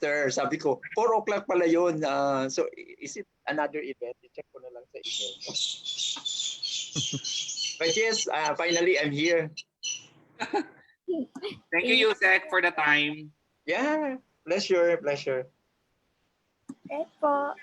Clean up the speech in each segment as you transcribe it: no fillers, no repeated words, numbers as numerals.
after, sabi ko, 4 o'clock pala yun. So, is it another event? I-check ko na lang sa email. But yes, finally, I'm here. Thank you, Yusek, for the time. Yeah, pleasure. Right po.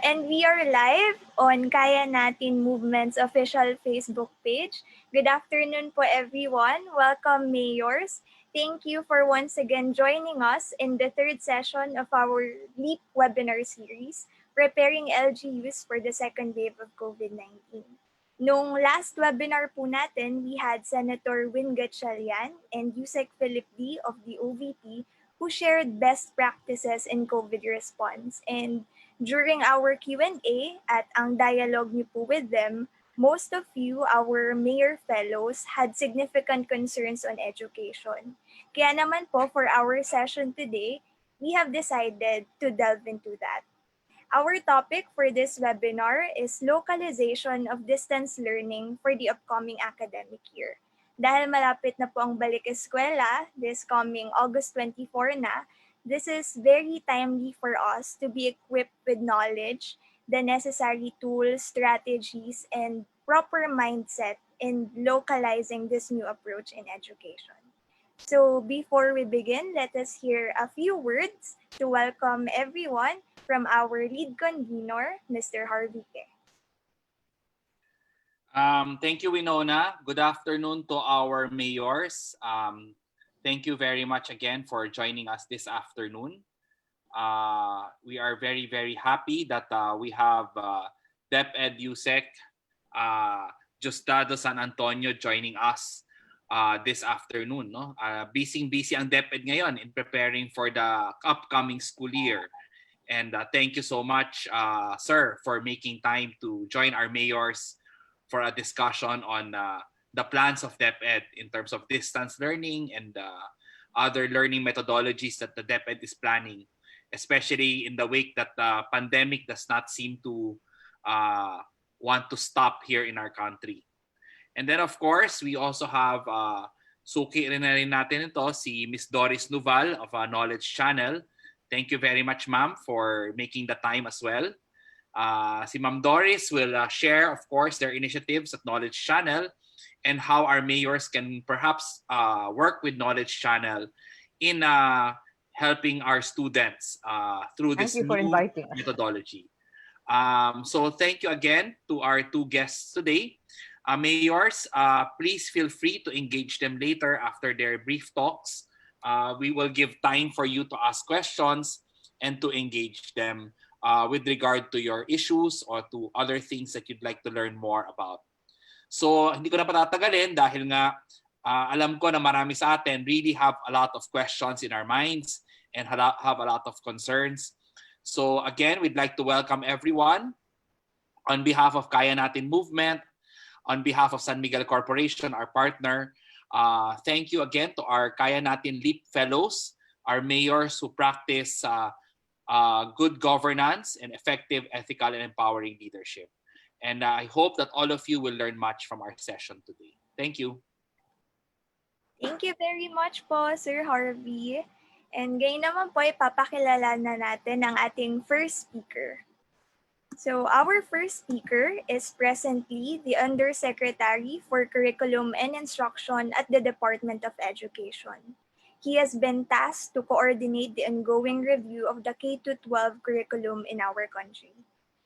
And we are live on Kaya Natin Movement's official Facebook page. Good afternoon po everyone. Welcome mayors. Thank you for once again joining us in the third session of our LEAP webinar series, Preparing LGUs for the Second Wave of COVID-19. Noong last webinar po natin, we had Senator Win Gatchalian and Yusek Philip D. of the OVP who shared best practices in COVID response. And during our Q&A at ang dialogue niyo po with them, most of you, our mayor fellows, had significant concerns on education. Kaya naman po for our session today, we have decided to delve into that. Our topic for this webinar is localization of distance learning for the upcoming academic year. Dahil malapit na po ang balik eskwela this coming August 24 na, this is very timely for us to be equipped with knowledge, the necessary tools, strategies, and proper mindset in localizing this new approach in education. So before we begin, let us hear a few words to welcome everyone from our lead convener, Mr. Harvey Ke. Thank you, Winona. Good afternoon to our mayors. Thank you very much again for joining us this afternoon. We are very, very happy that we have DepEd Yusek Justado San Antonio joining us this afternoon. No? Busy ang DepEd ngayon in preparing for the upcoming school year. And thank you so much, sir, for making time to join our mayors for a discussion on the plans of DepEd in terms of distance learning and other learning methodologies that the DepEd is planning, especially in the wake that the pandemic does not seem to want to stop here in our country. And then, of course, we also have suki rin natin ito, si Miss Doris Nuval of Knowledge Channel. Thank you very much, ma'am, for making the time as well. Si Ma'am Doris will share, of course, their initiatives at Knowledge Channel and how our mayors can perhaps work with Knowledge Channel in helping our students through this new methodology. So thank you again to our two guests today. Mayors, please feel free to engage them later after their brief talks. We will give time for you to ask questions and to engage them with regard to your issues or to other things that you'd like to learn more about. So hindi ko na patatagalin dahil nga alam ko na marami sa atin really have a lot of questions in our minds and have a lot of concerns. So again, we'd like to welcome everyone on behalf of Kaya Natin Movement, on behalf of San Miguel Corporation, our partner. Thank you again to our Kaya Natin LEAP fellows, our mayors who practice good governance and effective, ethical, and empowering leadership. And I hope that all of you will learn much from our session today. Thank you. Thank you very much po, Sir Harvey. And ngayon naman po, ipapakilala na natin ang ating first speaker. So our first speaker is presently the Undersecretary for Curriculum and Instruction at the Department of Education. He has been tasked to coordinate the ongoing review of the K-12 curriculum in our country.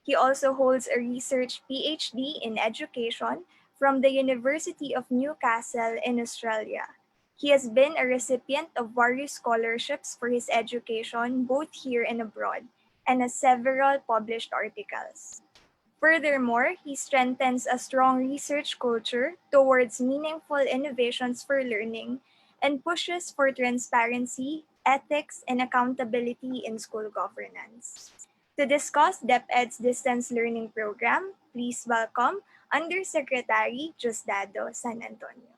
He also holds a research PhD in education from the University of Newcastle in Australia. He has been a recipient of various scholarships for his education both here and abroad, and has several published articles. Furthermore, he strengthens a strong research culture towards meaningful innovations for learning and pushes for transparency, ethics, and accountability in school governance. To discuss DepEd's distance learning program, please welcome Undersecretary Diosdado San Antonio.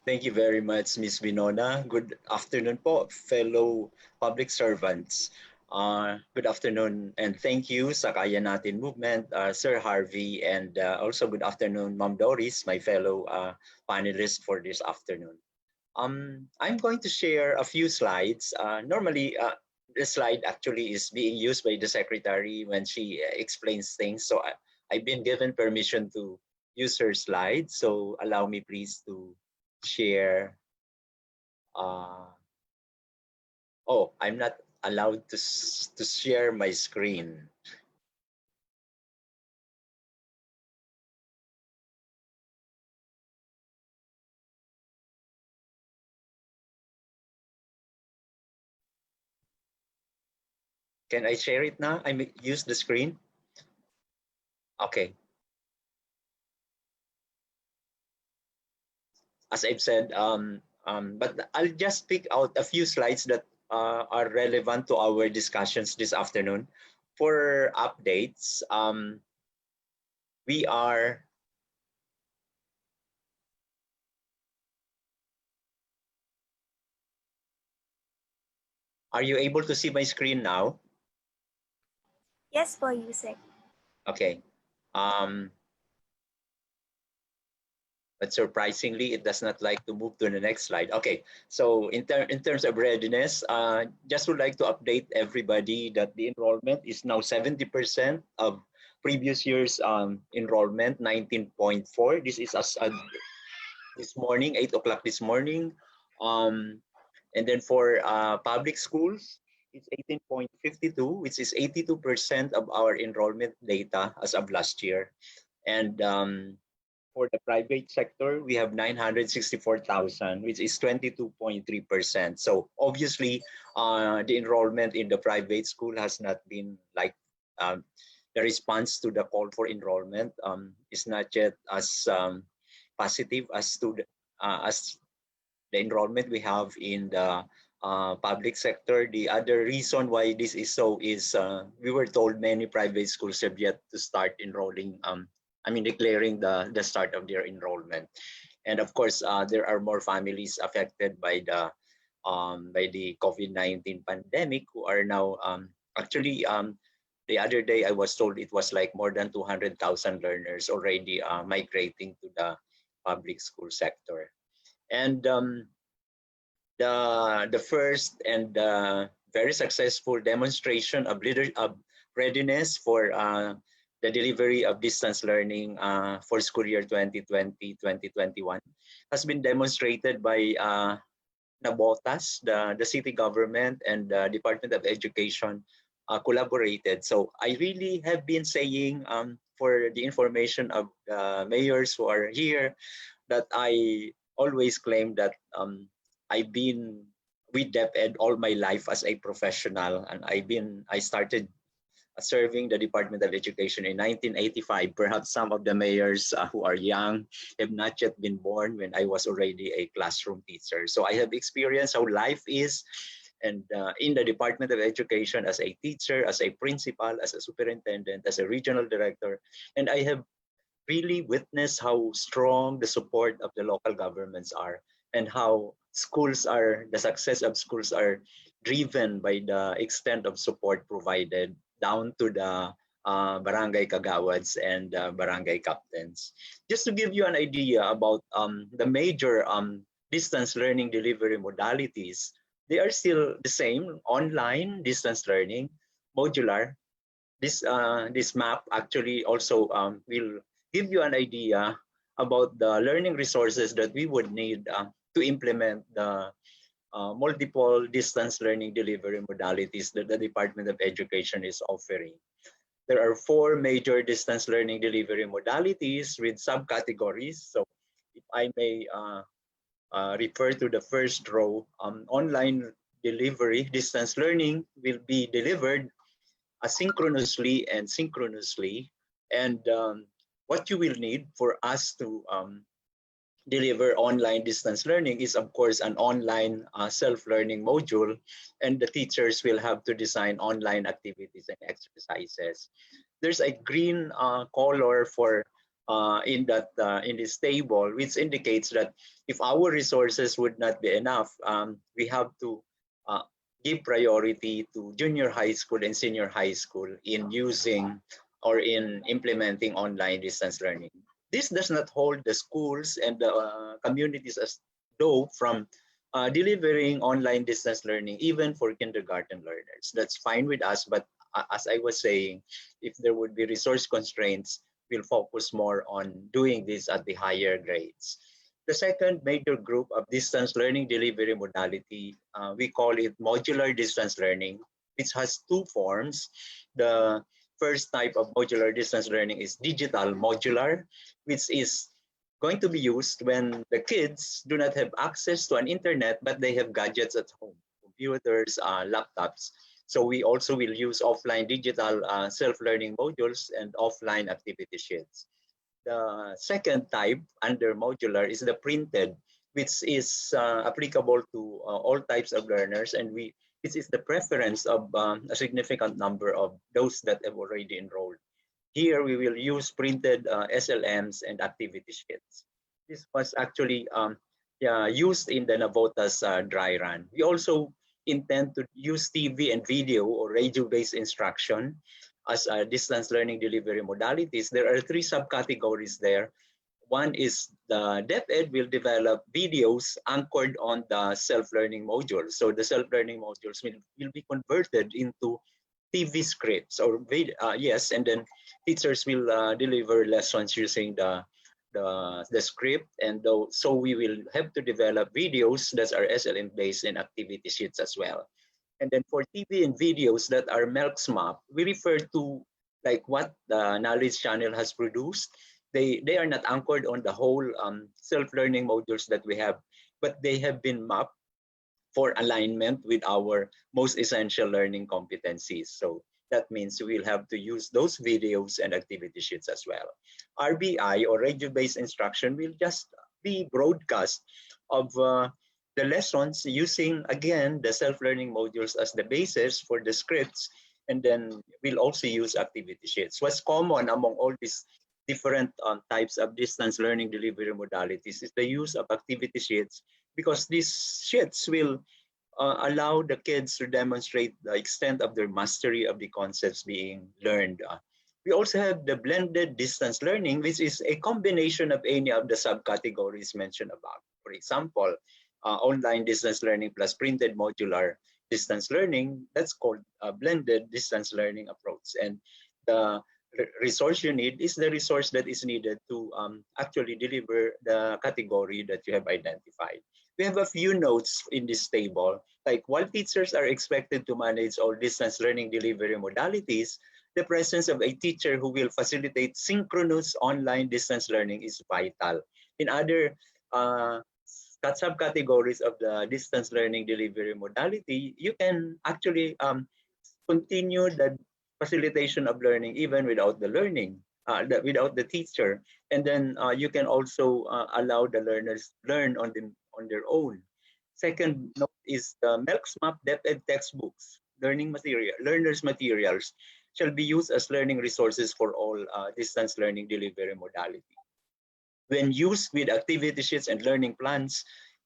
Thank you very much, Ms. Winona. Good afternoon po, fellow public servants. Good afternoon and thank you sa Kaya Natin movement, Sir Harvey, and also good afternoon, Ma'am Doris, my fellow panelists for this afternoon. I'm going to share a few slides. Normally, the slide actually is being used by the secretary when she explains things. So I've been given permission to use her slides. So allow me please to share. Oh, I'm not allowed to share my screen. Can I share it now? I use the screen. Okay. As I've said, but I'll just pick out a few slides that are relevant to our discussions this afternoon. For updates, we are you able to see my screen now? Yes po, Yusek. Okay. But surprisingly, it does not like to move to the next slide. Okay, so in terms of readiness, just would like to update everybody that the enrollment is now 70% of previous year's enrollment, 19.4. This is as this morning, 8 o'clock this morning. And then for public schools, it's 18.52, which is 82% of our enrollment data as of last year. And for the private sector, we have 964,000, which is 22.3%. So obviously, the enrollment in the private school has not been like the response to the call for enrollment is not yet as positive as to as the enrollment we have in the public sector. The other reason why this is so is we were told many private schools have yet to start enrolling, declaring the start of their enrollment. And of course, there are more families affected by the COVID-19 pandemic who are now actually the other day I was told it was like more than 200,000 learners already migrating to the public school sector. And the first and very successful demonstration of readiness for the delivery of distance learning for school year 2020-2021 has been demonstrated by Nabotas, the city government and the Department of Education collaborated. So I really have been saying for the information of mayors who are here that I always claim that I've been with DepEd all my life as a professional, and I started serving the Department of Education in 1985. Perhaps some of the mayors who are young have not yet been born when I was already a classroom teacher. So I have experienced how life is, and in the Department of Education as a teacher, as a principal, as a superintendent, as a regional director, and I have really witnessed how strong the support of the local governments are, and how the success of schools are driven by the extent of support provided down to the barangay kagawads and barangay captains. Just to give you an idea about the major distance learning delivery modalities, they are still the same: online, distance learning, modular. This map actually also will give you an idea about the learning resources that we would need to implement the multiple distance learning delivery modalities that the Department of Education is offering. There are 4 major distance learning delivery modalities with subcategories. So if I may refer to the first row, online delivery, distance learning will be delivered asynchronously and synchronously. And what you will need for us to deliver online distance learning is, of course, an online self-learning module, and the teachers will have to design online activities and exercises. There's a green color for in this table, which indicates that if our resources would not be enough, we have to give priority to junior high school and senior high school in using or in implementing online distance learning. This does not hold the schools and the communities as though from delivering online distance learning, even for kindergarten learners. That's fine with us, but as I was saying, if there would be resource constraints, we'll focus more on doing this at the higher grades. The second major group of distance learning delivery modality, we call it modular distance learning, which has two forms. The first type of modular distance learning is digital modular, which is going to be used when the kids do not have access to an internet, but they have gadgets at home, computers, laptops. So we also will use offline digital self-learning modules and offline activity sheets. The second type under modular is the printed, which is applicable to all types of learners, and this is the preference of a significant number of those that have already enrolled. Here we will use printed SLMs and activity sheets. This was actually used in the Navota's dry run. We also intend to use TV and video or radio-based instruction as distance learning delivery modalities. There are three subcategories there. One is the DepEd will develop videos anchored on the self-learning modules. So the self-learning modules will be converted into TV scripts or yes, and then teachers will deliver lessons using the script, and so we will have to develop videos that are SLM based and activity sheets as well. And then for TV and videos that are MELCS map, we refer to like what the Knowledge Channel has produced. They are not anchored on the whole self-learning modules that we have, but they have been mapped for alignment with our most essential learning competencies. So that means we'll have to use those videos and activity sheets as well. RBI or radio-based instruction will just be broadcast of the lessons using, again, the self-learning modules as the basis for the scripts, and then we'll also use activity sheets. What's common among all these different types of distance learning delivery modalities is the use of activity sheets, because these sheets will allow the kids to demonstrate the extent of their mastery of the concepts being learned. We also have the blended distance learning, which is a combination of any of the subcategories mentioned above. For example, online distance learning plus printed modular distance learning, that's called a blended distance learning approach. And the resource you need is the resource that is needed to actually deliver the category that you have identified. We have a few notes in this table. Like, while teachers are expected to manage all distance learning delivery modalities, the presence of a teacher who will facilitate synchronous online distance learning is vital. In other subcategories of the distance learning delivery modality, you can actually continue the facilitation of learning even without the learning, without the teacher. And then you can also allow the learners learn on their own. Second note is the MELCS map DepEd textbooks, learners materials shall be used as learning resources for all distance learning delivery modality. When used with activity sheets and learning plans,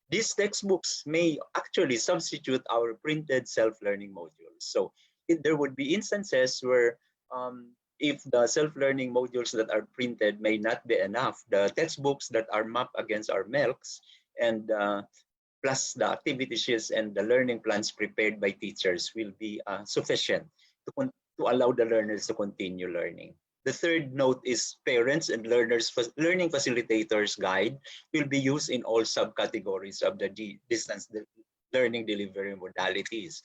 these textbooks may actually substitute our printed self-learning modules. So there would be instances where if the self-learning modules that are printed may not be enough, the textbooks that are mapped against our MELCs and plus the activity sheets and the learning plans prepared by teachers will be sufficient to allow the learners to continue learning. The third note is parents and learning facilitators guide will be used in all subcategories of the distance learning delivery modalities.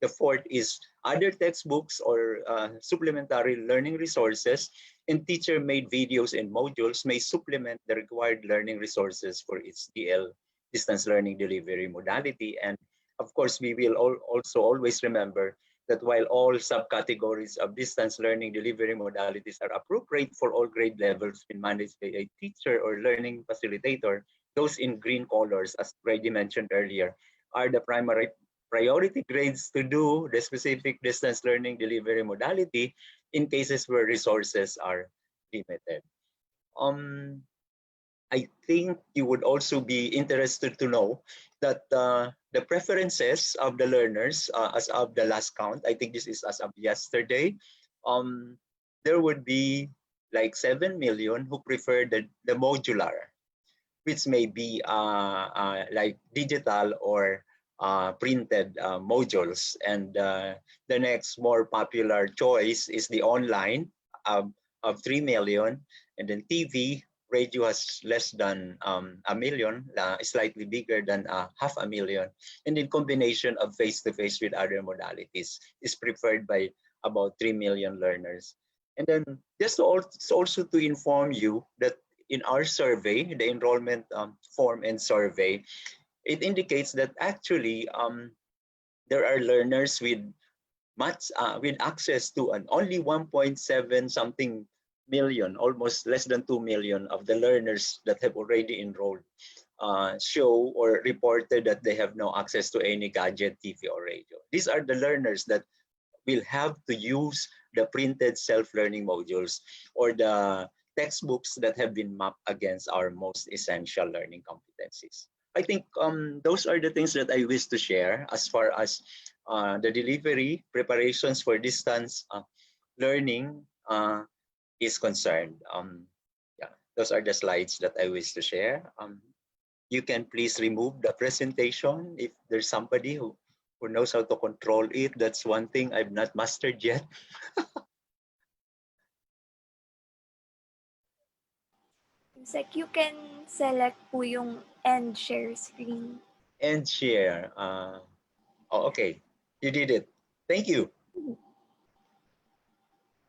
The fourth is other textbooks or supplementary learning resources and teacher-made videos and modules may supplement the required learning resources for its DL distance learning delivery modality. And of course, we will also always remember that while all subcategories of distance learning delivery modalities are appropriate for all grade levels when managed by a teacher or learning facilitator, those in green colors, as already mentioned earlier, are the primary priority grades to do the specific distance learning delivery modality in cases where resources are limited. I think you would also be interested to know that the preferences of the learners, as of the last count, I think this is as of yesterday, um, there would be like 7 million who prefer the modular, which may be like digital or printed modules. And the next more popular choice is the online of 3 million. And then TV, radio has less than a million, slightly bigger than 500,000. And in combination of face-to-face with other modalities is preferred by about 3 million learners. And then just also to inform you that in our survey, the enrollment form and survey, it indicates that actually there are learners with with access to an only 1.7 something million, almost less than 2 million of the learners that have already enrolled show or reported that they have no access to any gadget, TV, or radio. These are the learners that will have to use the printed self-learning modules or the textbooks that have been mapped against our most essential learning competencies. I think those are the things that I wish to share as far as the delivery preparations for distance learning is concerned. Yeah, those are the slides that I wish to share. You can please remove the presentation if there's somebody who knows how to control it. That's one thing I've not mastered yet. It's like you can select po yung end share screen. And share. Oh, okay. You did it. Thank you.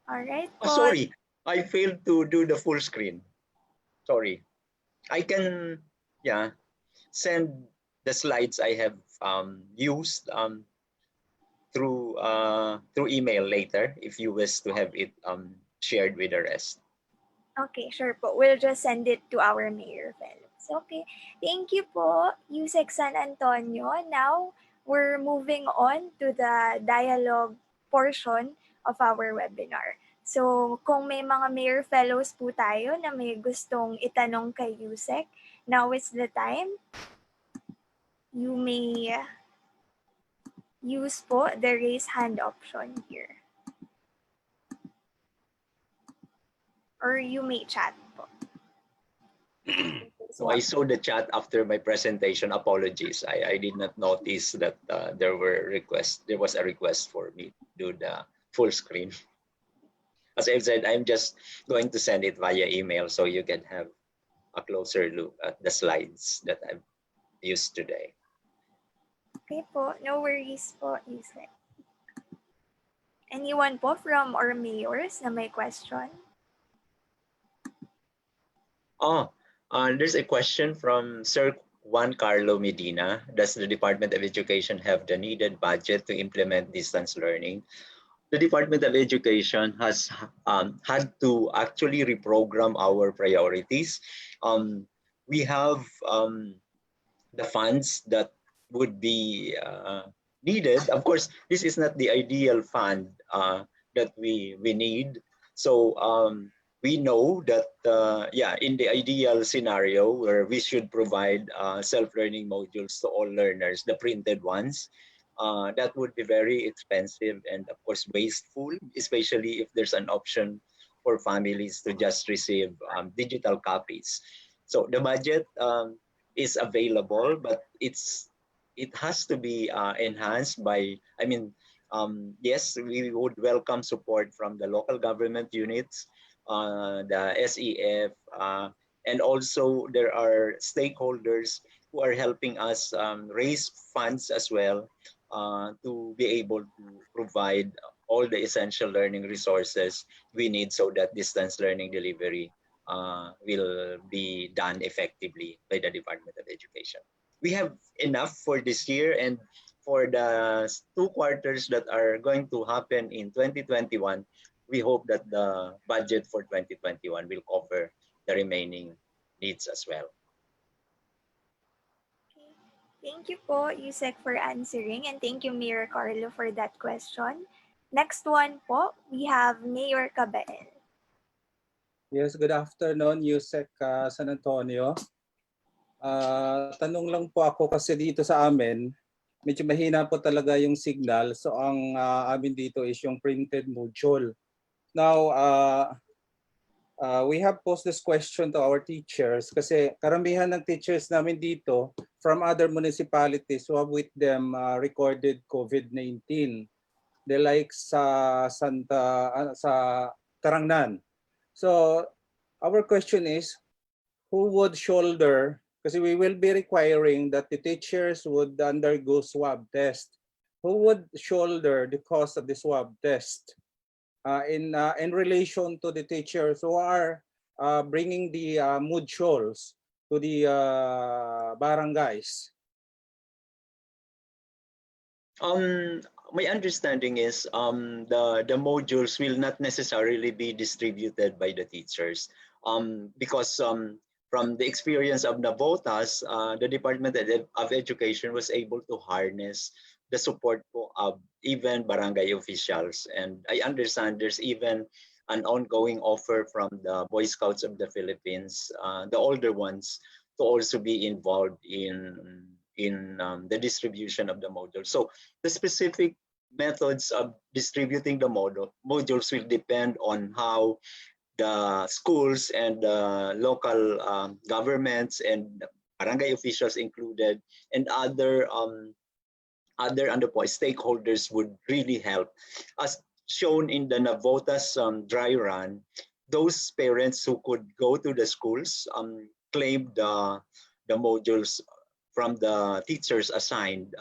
All right Oh, po. sorry. I failed to do the full screen. Sorry. I can, yeah, send the slides I have used through email later if you wish to have it shared with the rest. Okay, sure po. We'll just send it to our mayor fellows. Okay. Thank you po, Yusek San Antonio. Now, we're moving on to the dialogue portion of our webinar. So, kung may mga mayor fellows po tayo na may gustong itanong kay Yusek, now is the time. You may use po the raise hand option here. Or you may chat po. So I saw the chat after my presentation. Apologies. I did not notice that there was a request for me to do the full screen. As I said, I'm just going to send it via email so you can have a closer look at the slides that I've used today. Okay po, no worries po, Yusek. Anyone po from our mayors na may question? Oh, there's a question from Sir Juan Carlo Medina. Does the Department of Education have the needed budget to implement distance learning? The Department of Education has had to actually reprogram our priorities. We have the funds that would be needed. Of course, this is not the ideal fund that we need. So we know that, yeah, in the ideal scenario where we should provide self-learning modules to all learners, the printed ones, that would be very expensive and of course wasteful, especially if there's an option for families to just receive digital copies. So the budget is available, but it has to be enhanced by, I mean, yes, we would welcome support from the local government units, the SEF, and also there are stakeholders who are helping us raise funds as well to be able to provide all the essential learning resources we need so that distance learning delivery will be done effectively by the Department of Education. We have enough for this year, and for the 2 quarters that are going to happen in 2021, we hope that the budget for 2021 will cover the remaining needs as well. Okay. Thank you po, Yusek, for answering, and thank you, Mayor Carlo, for that question. Next one po, we have Mayor Cabael. Yes, good afternoon, Yusek San Antonio. Tanong lang po ako kasi dito sa amin, medyo mahina po talaga yung signal. So ang amin dito is yung printed module. Now, we have posed this question to our teachers kasi karamihan ng teachers namin dito from other municipalities who have with them recorded COVID-19. They like sa Tarangnan. So our question is, who would shoulder, kasi we will be requiring that the teachers would undergo swab test. Who would shoulder the cost of the swab test in relation to the teachers who are bringing the modules to the barangays? My understanding is the modules will not necessarily be distributed by the teachers because from the experience of Navotas, the Department of Education was able to harness the support of even barangay officials. And I understand there's even an ongoing offer from the Boy Scouts of the Philippines, the older ones, to also be involved in the distribution of the modules. So the specific methods of distributing the modules will depend on how the schools and local governments and barangay officials included and other stakeholders would really help. As shown in the Navotas dry run, those parents who could go to the schools claimed the modules from the teachers assigned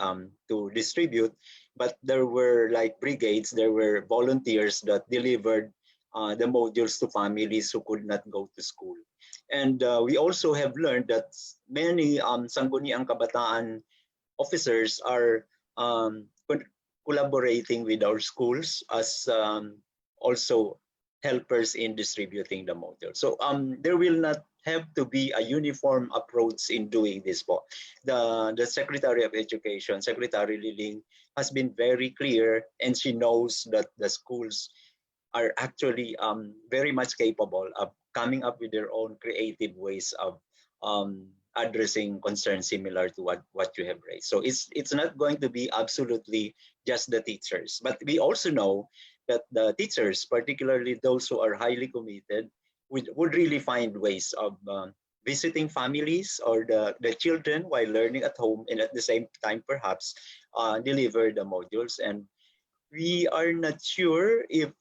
to distribute, but there were like brigades, there were volunteers that delivered the modules to families who could not go to school. And we also have learned that many Sangguniang Kabataan officers are collaborating with our schools as also helpers in distributing the module. So there will not have to be a uniform approach in doing this. The Secretary of Education, Secretary Liling, has been very clear, and she knows that the schools are actually very much capable of coming up with their own creative ways of addressing concerns similar to what you have raised. So it's not going to be absolutely just the teachers, but we also know that the teachers, particularly those who are highly committed, would really find ways of visiting families or the children while learning at home, and at the same time perhaps deliver the modules. And we are not sure if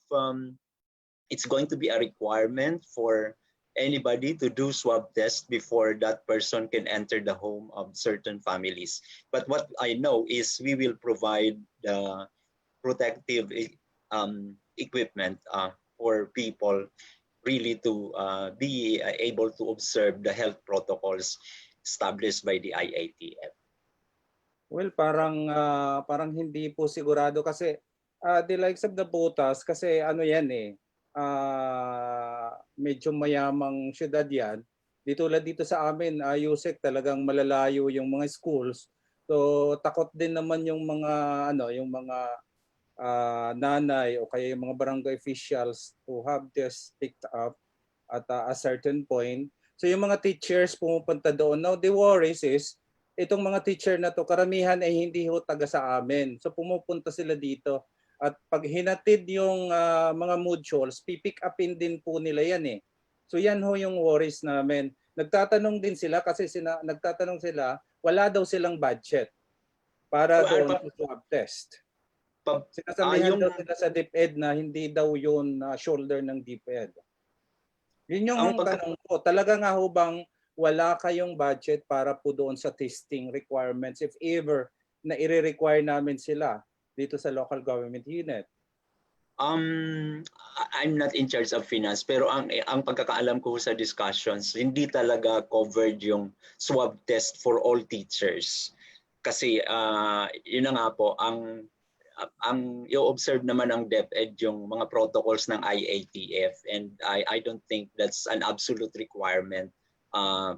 it's going to be a requirement for anybody to do swab test before that person can enter the home of certain families. But what I know is we will provide the protective equipment for people really to be able to observe the health protocols established by the IATF. Well, parang hindi po sigurado kasi the likes of the Botas, kasi ano yan medyo mayamang syudad yan. Dito sa amin, Yusek, talagang malalayo yung mga schools. So takot din naman yung mga nanay o kaya yung mga barangay officials to have this picked up at a certain point. So yung mga teachers pumupunta doon. Now the worries is, itong mga teacher na to, karamihan ay hindi ho taga sa amin. So pumupunta sila dito. At pag hinatid yung mga modules, pipick upin din po nila yan . So yan ho yung worries namin. Nagtatanong din sila kasi nagtatanong sila, wala daw silang budget para doon sa swab test. Sinasabihan daw sila sa DepEd na hindi daw yun shoulder ng DepEd. Yun yung tanong ko. Talaga nga ho bang wala kayong budget para po doon sa testing requirements if ever na i-require namin sila dito sa local government unit? I'm not in charge of finance, pero ang pagkakaalam ko sa discussions, hindi talaga covered yung swab test for all teachers. Kasi yun na nga po, ang i-observe naman ng DepEd yung mga protocols ng IATF, and I don't think that's an absolute requirement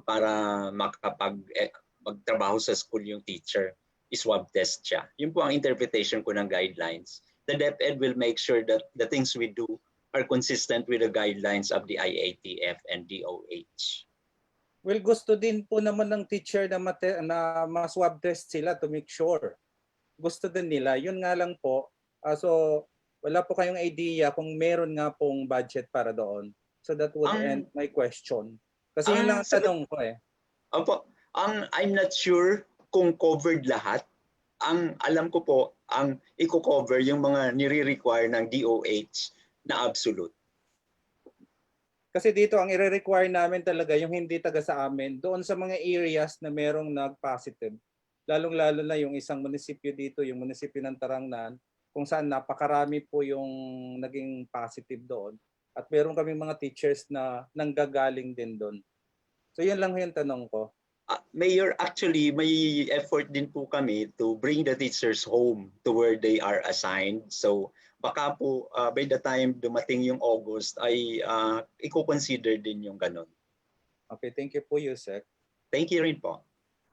para magtrabaho sa school yung teacher, swab test siya. Yun po ang interpretation ko ng guidelines. The DepEd will make sure that the things we do are consistent with the guidelines of the IATF and DOH. Well, gusto din po naman ng teacher na, na ma-swab test sila to make sure. Gusto din nila. Yun nga lang po. So, wala po kayong idea kung meron nga pong budget para doon. So that would end my question. Kasi yun lang ang tanong ko eh. Opo, I'm not sure kung covered lahat. Ang alam ko po, ang i-cover yung mga nire-require ng DOH na absolute. Kasi dito ang i-require namin talaga yung hindi taga sa amin doon sa mga areas na merong nag-positive. Lalong-lalo na yung isang munisipyo dito, yung munisipyo ng Tarangnan, kung saan napakarami po yung naging positive doon. At meron kami mga teachers na nanggagaling din doon. So yun lang yung tanong ko. Mayor, actually, may effort din po kami to bring the teachers home to where they are assigned. So baka po by the time dumating yung August ay i-consider din yung ganun. Okay, thank you po, Yusek. Thank you rin po.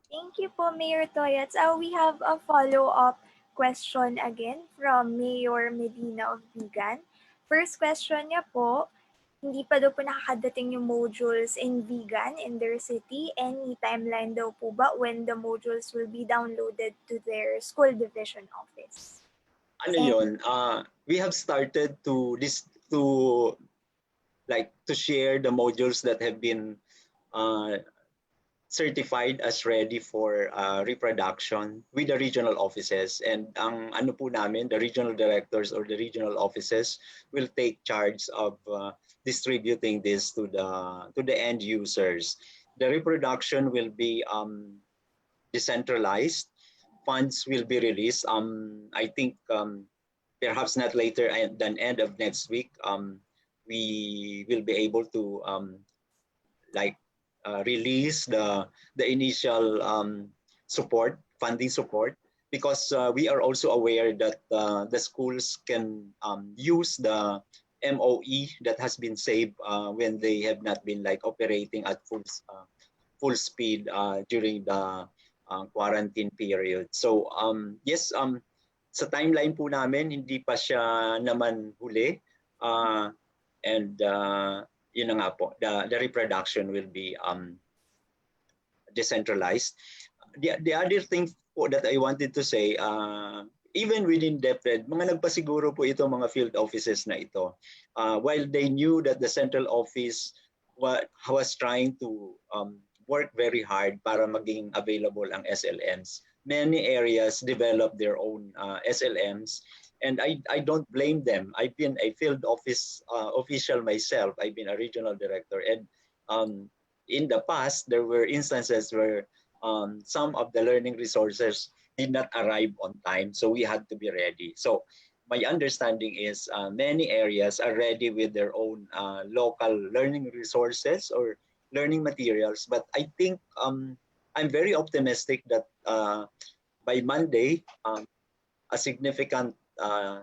Thank you po, Mayor Toyats. We have a follow-up question again from Mayor Medina of Vigan. First question niya po, hindi pa daw po nakakadating yung modules in Vigan in their city. Any timeline daw po ba when the modules will be downloaded to their school division office? Ano yun? We have started to share the modules that have been certified as ready for reproduction with the regional offices, and ang ano po namin, the regional directors or the regional offices will take charge of distributing this to the end users. The reproduction will be decentralized. Funds will be released. I think perhaps not later than end of next week. We will be able to release the initial funding support, because we are also aware that the schools can use the MOE that has been saved when they have not been operating at full speed during the quarantine period. So yes, sa timeline po namin hindi pa siya naman huli, and yun na nga po, the reproduction will be decentralized. The other thing po that I wanted to say, even within DepEd, mga nagpasiguro po ito mga field offices na ito. While they knew that the central office was trying to work very hard para maging available ang SLMs, many areas developed their own SLMs. And I don't blame them. I've been a field office official myself. I've been a regional director. And in the past, there were instances where some of the learning resources did not arrive on time. So we had to be ready. So my understanding is many areas are ready with their own local learning resources or learning materials. But I think I'm very optimistic that by Monday, a significant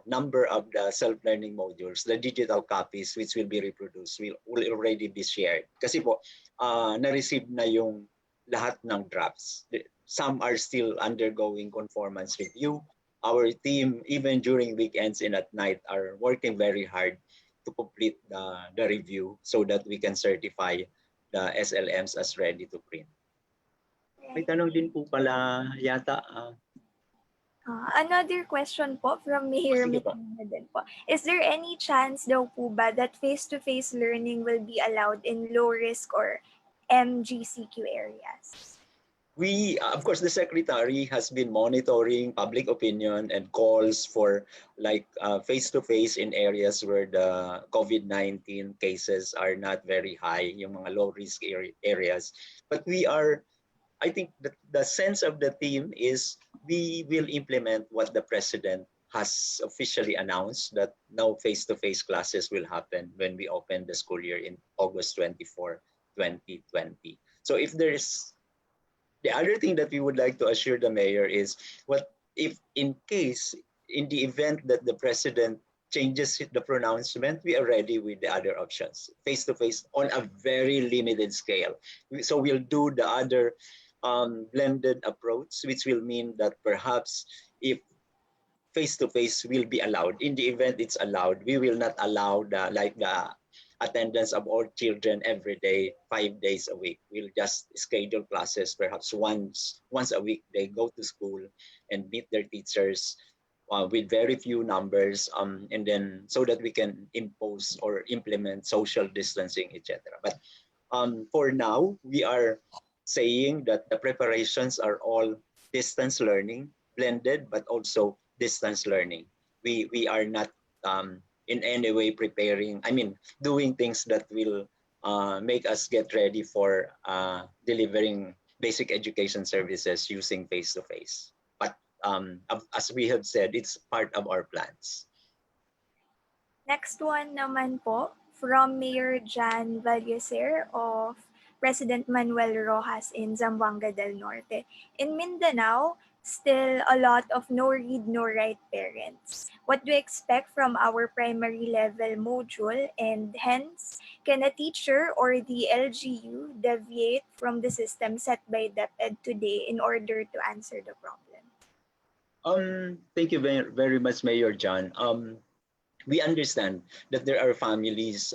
number of the self-learning modules, the digital copies which will be reproduced, will already be shared. Kasi po, na-receive na yung lahat ng drafts. Some are still undergoing conformance review. Our team, even during weekends and at night, are working very hard to complete the review so that we can certify the SLMs as ready to print. May tanong din po pala yata. Another question po from Mayor Medina din po. Is there any chance daw po ba that face-to-face learning will be allowed in low-risk or MGCQ areas? We, of course, the Secretary has been monitoring public opinion and calls for face-to-face in areas where the COVID-19 cases are not very high, yung mga low-risk areas. But we are, I think that the sense of the team is we will implement what the President has officially announced, that no face-to-face classes will happen when we open the school year in August 24, 2020. So if there is, the other thing that we would like to assure the Mayor is, what if in case, in the event that the President changes the pronouncement, we are ready with the other options, face-to-face on a very limited scale. So we'll do the other blended approach, which will mean that perhaps if face-to-face will be allowed. In the event it's allowed, we will not allow the attendance of all children every day, 5 days a week. We'll just schedule classes perhaps once a week. They go to school and meet their teachers with very few numbers, and then so that we can impose or implement social distancing, etc. But for now, we are saying that the preparations are all distance learning, blended, but also distance learning. We are not in any way preparing, doing things that will make us get ready for delivering basic education services using face-to-face. But as we have said, it's part of our plans. Next one naman po, from Mayor Jan Valleser of President Manuel Rojas in Zamboanga del Norte. In Mindanao, still a lot of no-read, no-write parents. What do you expect from our primary level module, and hence, can a teacher or the LGU deviate from the system set by DepEd today in order to answer the problem? Thank you very much, Mayor John. We understand that there are families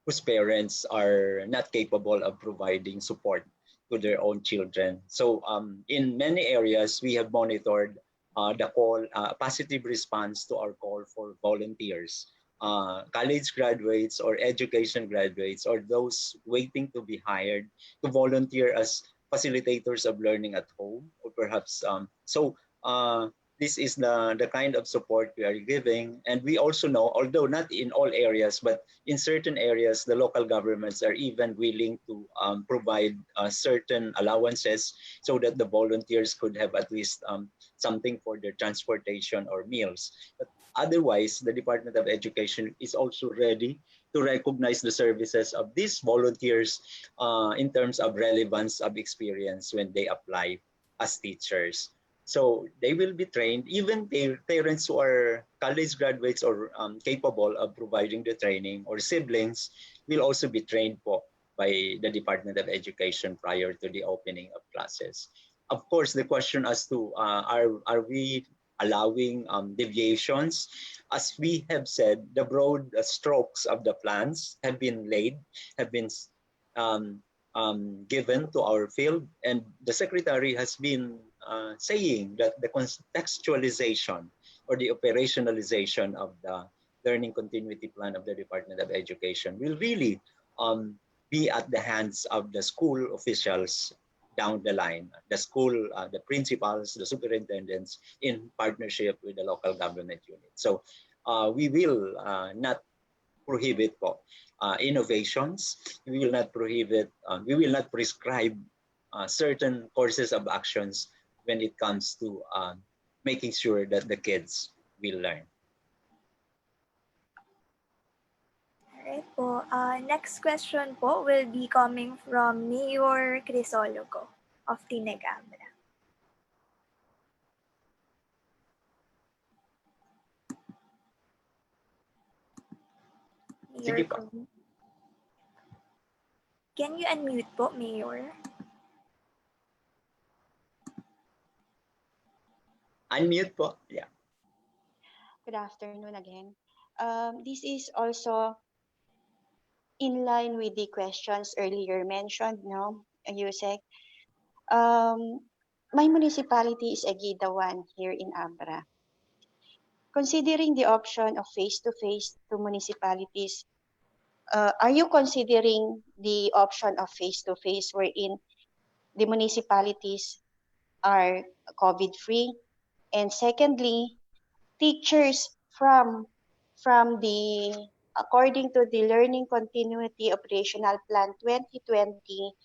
whose parents are not capable of providing support to their own children. So in many areas, we have monitored the call, positive response to our call for volunteers. College graduates or education graduates or those waiting to be hired to volunteer as facilitators of learning at home, or perhaps this is the kind of support we are giving. And we also know, although not in all areas, but in certain areas, the local governments are even willing to provide certain allowances so that the volunteers could have at least something for their transportation or meals. But otherwise, the Department of Education is also ready to recognize the services of these volunteers in terms of relevance of experience when they apply as teachers. So they will be trained. Even their parents who are college graduates or capable of providing the training, or siblings, will also be trained by the Department of Education prior to the opening of classes. Of course, the question as to are we allowing deviations? As we have said, the broad strokes of the plans have been um, given to our field, and the Secretary has been saying that the contextualization or the operationalization of the learning continuity plan of the Department of Education will really be at the hands of the school officials down the line, the school, the principals, the superintendents, in partnership with the local government unit. So we will not prohibit innovations. We will not prohibit, we will not prescribe certain courses of actions when it comes to making sure that the kids will learn. Alright po. Next question po will be coming from Mayor Crisologo of Tinegambra. Sige Mayor, po. can you unmute po, Mayor? Unmute po. Yeah. Good afternoon again. This is also in line with the questions earlier mentioned, no, Yusek. My municipality is Egida 1 here in Abra. Considering the option of face-to-face to municipalities, are you considering the option of face-to-face wherein the municipalities are COVID-free? And secondly, teachers from the according to the Learning Continuity Operational Plan 2020,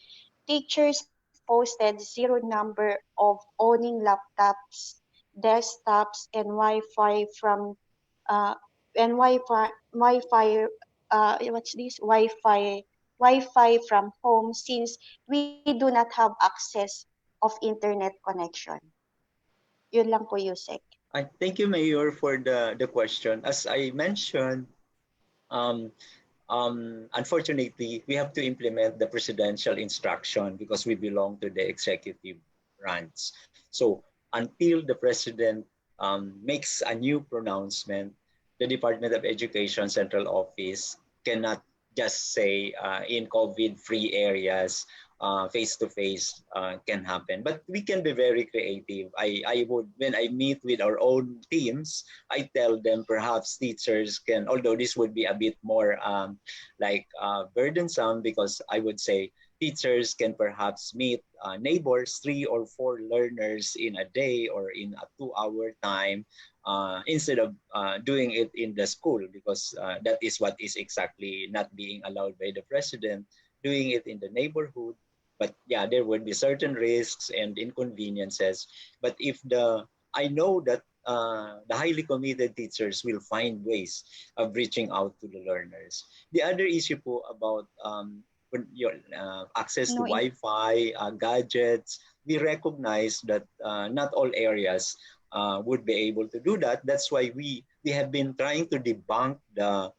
teachers posted zero number of owning laptops, desktops, and Wi-Fi from Wi-Fi from home, since we do not have access of internet connection. Yun lang po, Yusek. Thank you, Mayor, for the question. As I mentioned, unfortunately, we have to implement the presidential instruction because we belong to the executive branch. So until the president makes a new pronouncement, the Department of Education Central Office cannot just say in COVID-free areas, face-to-face can happen. But we can be very creative. I would, when I meet with our own teams, I tell them perhaps teachers can, although this would be a bit more burdensome, because I would say teachers can perhaps meet neighbors, 3 or 4 learners in a day or in a 2-hour time, instead of doing it in the school, because that is what is exactly not being allowed by the president, doing it in the neighborhood. But yeah, there would be certain risks and inconveniences. But if I know that the highly committed teachers will find ways of reaching out to the learners. The other issue po about your access to No, Wi-Fi, gadgets, we recognize that not all areas would be able to do that. That's why we have been trying to debunk the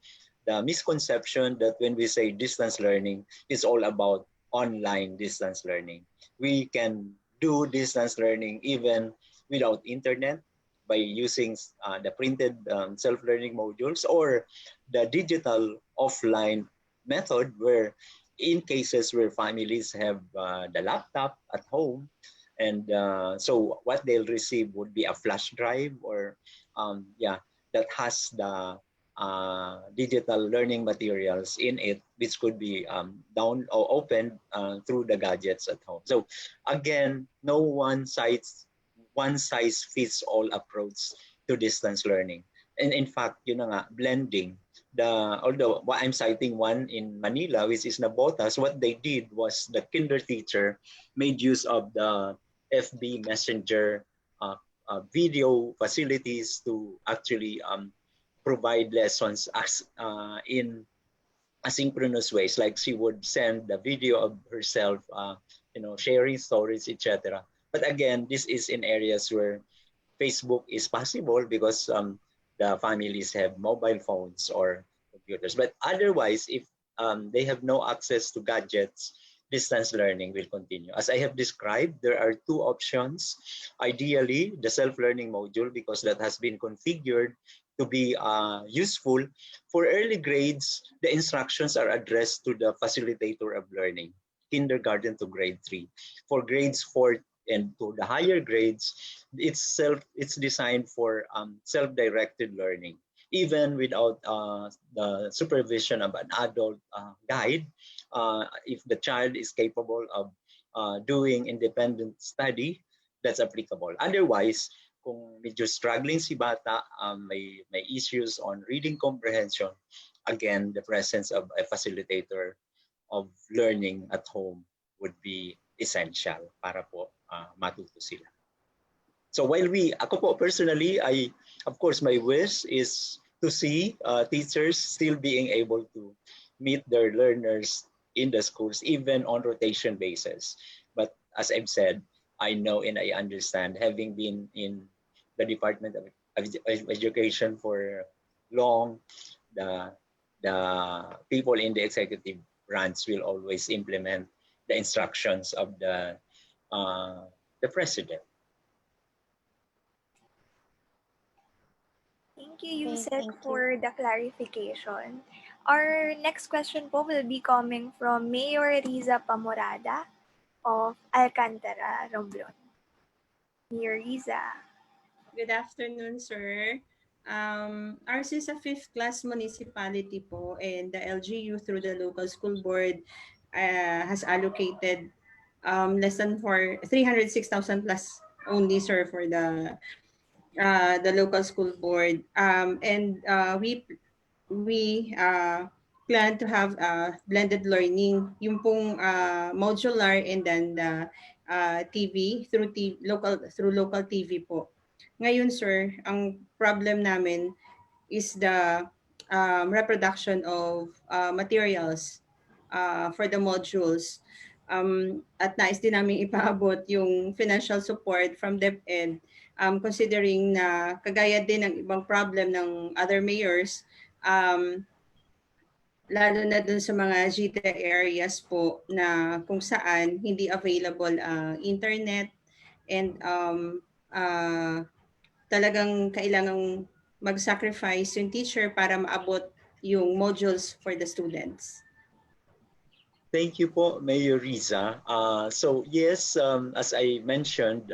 misconception that when we say distance learning, it's all about online distance learning. We can do distance learning even without internet, by using the printed self-learning modules, or the digital offline method, where in cases where families have the laptop at home, and so what they'll receive would be a flash drive, or that has the digital learning materials in it, which could be down or opened through the gadgets at home. So again, no one size fits all approach to distance learning. And in fact, blending. Although I'm citing one in Manila, which is Nabotas, what they did was the kinder teacher made use of the FB Messenger video facilities to actually provide lessons as in asynchronous ways. Like she would send the video of herself, sharing stories, etc. But again, this is in areas where Facebook is possible, because the families have mobile phones or computers. But otherwise, if they have no access to gadgets, distance learning will continue. As I have described, there are 2 options. Ideally, the self-learning module, because that has been configured to be useful. For early grades, the instructions are addressed to the facilitator of learning, kindergarten to grade 3. For grades 4 and to the higher grades, it's designed for self-directed learning, even without the supervision of an adult guide. If the child is capable of doing independent study, that's applicable. Otherwise, kung medyo struggling si bata, may issues on reading comprehension, again, the presence of a facilitator of learning at home would be essential para po matuto sila. So while ako po personally, of course, my wish is to see teachers still being able to meet their learners in the schools, even on rotation basis. But as I've said, I know and I understand, having been in the Department of Education for long, the people in the executive branch will always implement the instructions of the president. Thank you, okay, Yusek, thank you. for the clarification. Our next question po will be coming from Mayor Riza Pamorada of Alcantara, Romblon. Mayor Riza. Good afternoon, sir. Ours is a 5th class municipality po, and the LGU through the local school board has allocated less than 306,000 plus only, sir, for the local school board. And we plan to have blended learning, yung pong modular, and then the TV through local TV po. Ngayon, sir, ang problem namin is the reproduction of materials for the modules. At nais din namin ipaabot yung financial support from DepEd, considering na kagaya din ng ibang problem ng other mayors, lalo na dun sa mga GTA areas po na kung saan hindi available internet and talagang kailangang mag-sacrifice yung teacher para maabot yung modules for the students. Thank you po, Mayor Riza. So yes, as I mentioned,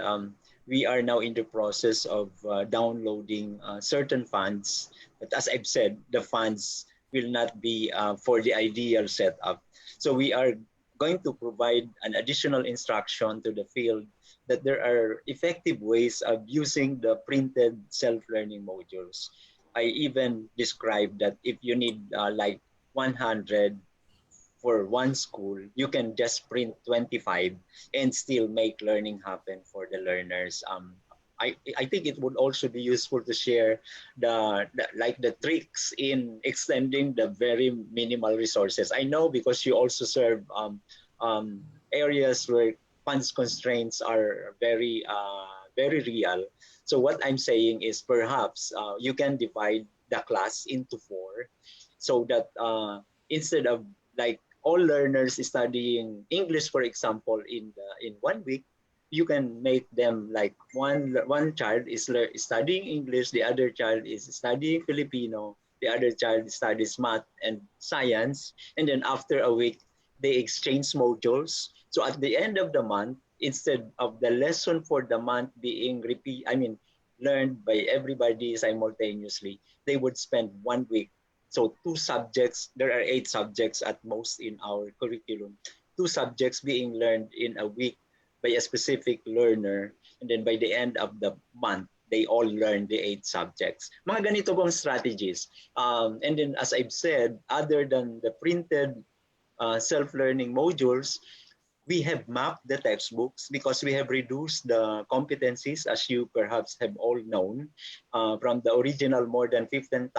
we are now in the process of downloading certain funds. But as I've said, the funds will not be for the ideal setup. So we are going to provide an additional instruction to the field that there are effective ways of using the printed self-learning modules. I even described that if you need like 100 for one school, you can just print 25 and still make learning happen for the learners. I think it would also be useful to share the tricks in extending the very minimal resources. I know because you also serve areas where funds constraints are very real. So what I'm saying is perhaps you can divide the class into four so that instead of like all learners studying English, for example, in 1 week, you can make them like one child is studying English, the other child is studying Filipino, the other child studies math and science, and then after a week they exchange modules. So at the end of the month, instead of the lesson for the month being learned by everybody simultaneously, they would spend 1 week. So 2 subjects, there are 8 subjects at most in our curriculum. 2 subjects being learned in a week by a specific learner. And then by the end of the month, they all learn the 8 subjects. Mga ganito pong strategies. And then as I've said, other than the printed self-learning modules, we have mapped the textbooks because we have reduced the competencies, as you perhaps have all known, from the original more than 15,000